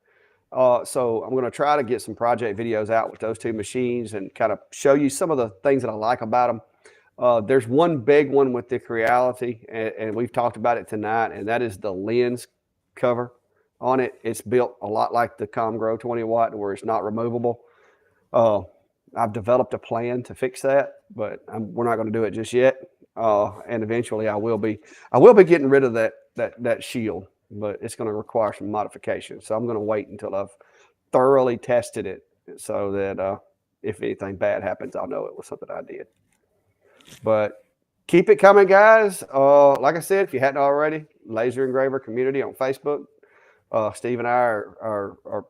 Speaker 1: So I'm going to try to get some project videos out with those two machines and kind of show you some of the things that I like about them. There's one big one with the Creality, and we've talked about it tonight, and that is the lens cover on it. It's built a lot like the ComGrow 20 watt, where it's not removable. I've developed a plan to fix that, but we're not going to do it just yet. And eventually, I will be getting rid of that shield, but it's going to require some modification. So I'm going to wait until I've thoroughly tested it, so that if anything bad happens, I'll know it was something I did. But keep it coming, guys. Like I said, if you hadn't already, Laser Engraver Community on Facebook. Steve and I are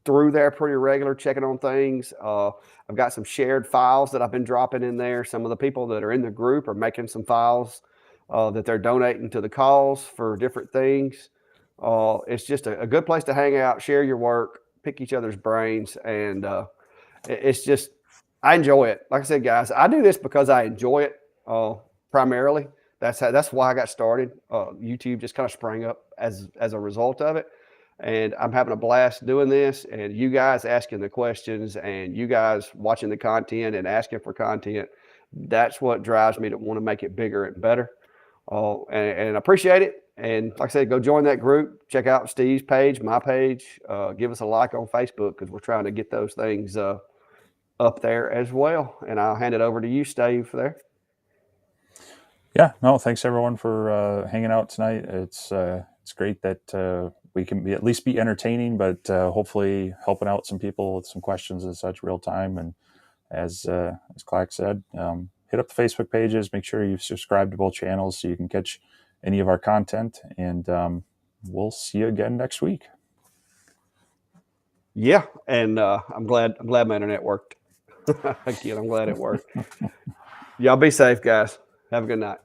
Speaker 1: through there pretty regular, checking on things. I've got some shared files that I've been dropping in there. Some of the people that are in the group are making some files that they're donating to the cause for different things. It's just a good place to hang out, share your work, pick each other's brains, and it's just, I enjoy it. Like I said, guys, I do this because I enjoy it primarily. That's why I got started. YouTube just kind of sprang up as a result of it. And I'm having a blast doing this, and you guys asking the questions and you guys watching the content and asking for content. That's what drives me to want to make it bigger and better. And I appreciate it. And like I said, go join that group. Check out Steve's page, my page. Give us a like on Facebook, because we're trying to get those things up there as well. And I'll hand it over to you, Steve, there.
Speaker 2: Yeah, no, thanks everyone for hanging out tonight. It's great that we can at least be entertaining, but hopefully helping out some people with some questions and such real time. And as Clack said, hit up the Facebook pages. Make sure you subscribe to both channels so you can catch any of our content. And we'll see you again next week.
Speaker 1: Yeah, and I'm glad my internet worked. Again, I'm glad it worked. Y'all be safe, guys. Have a good night.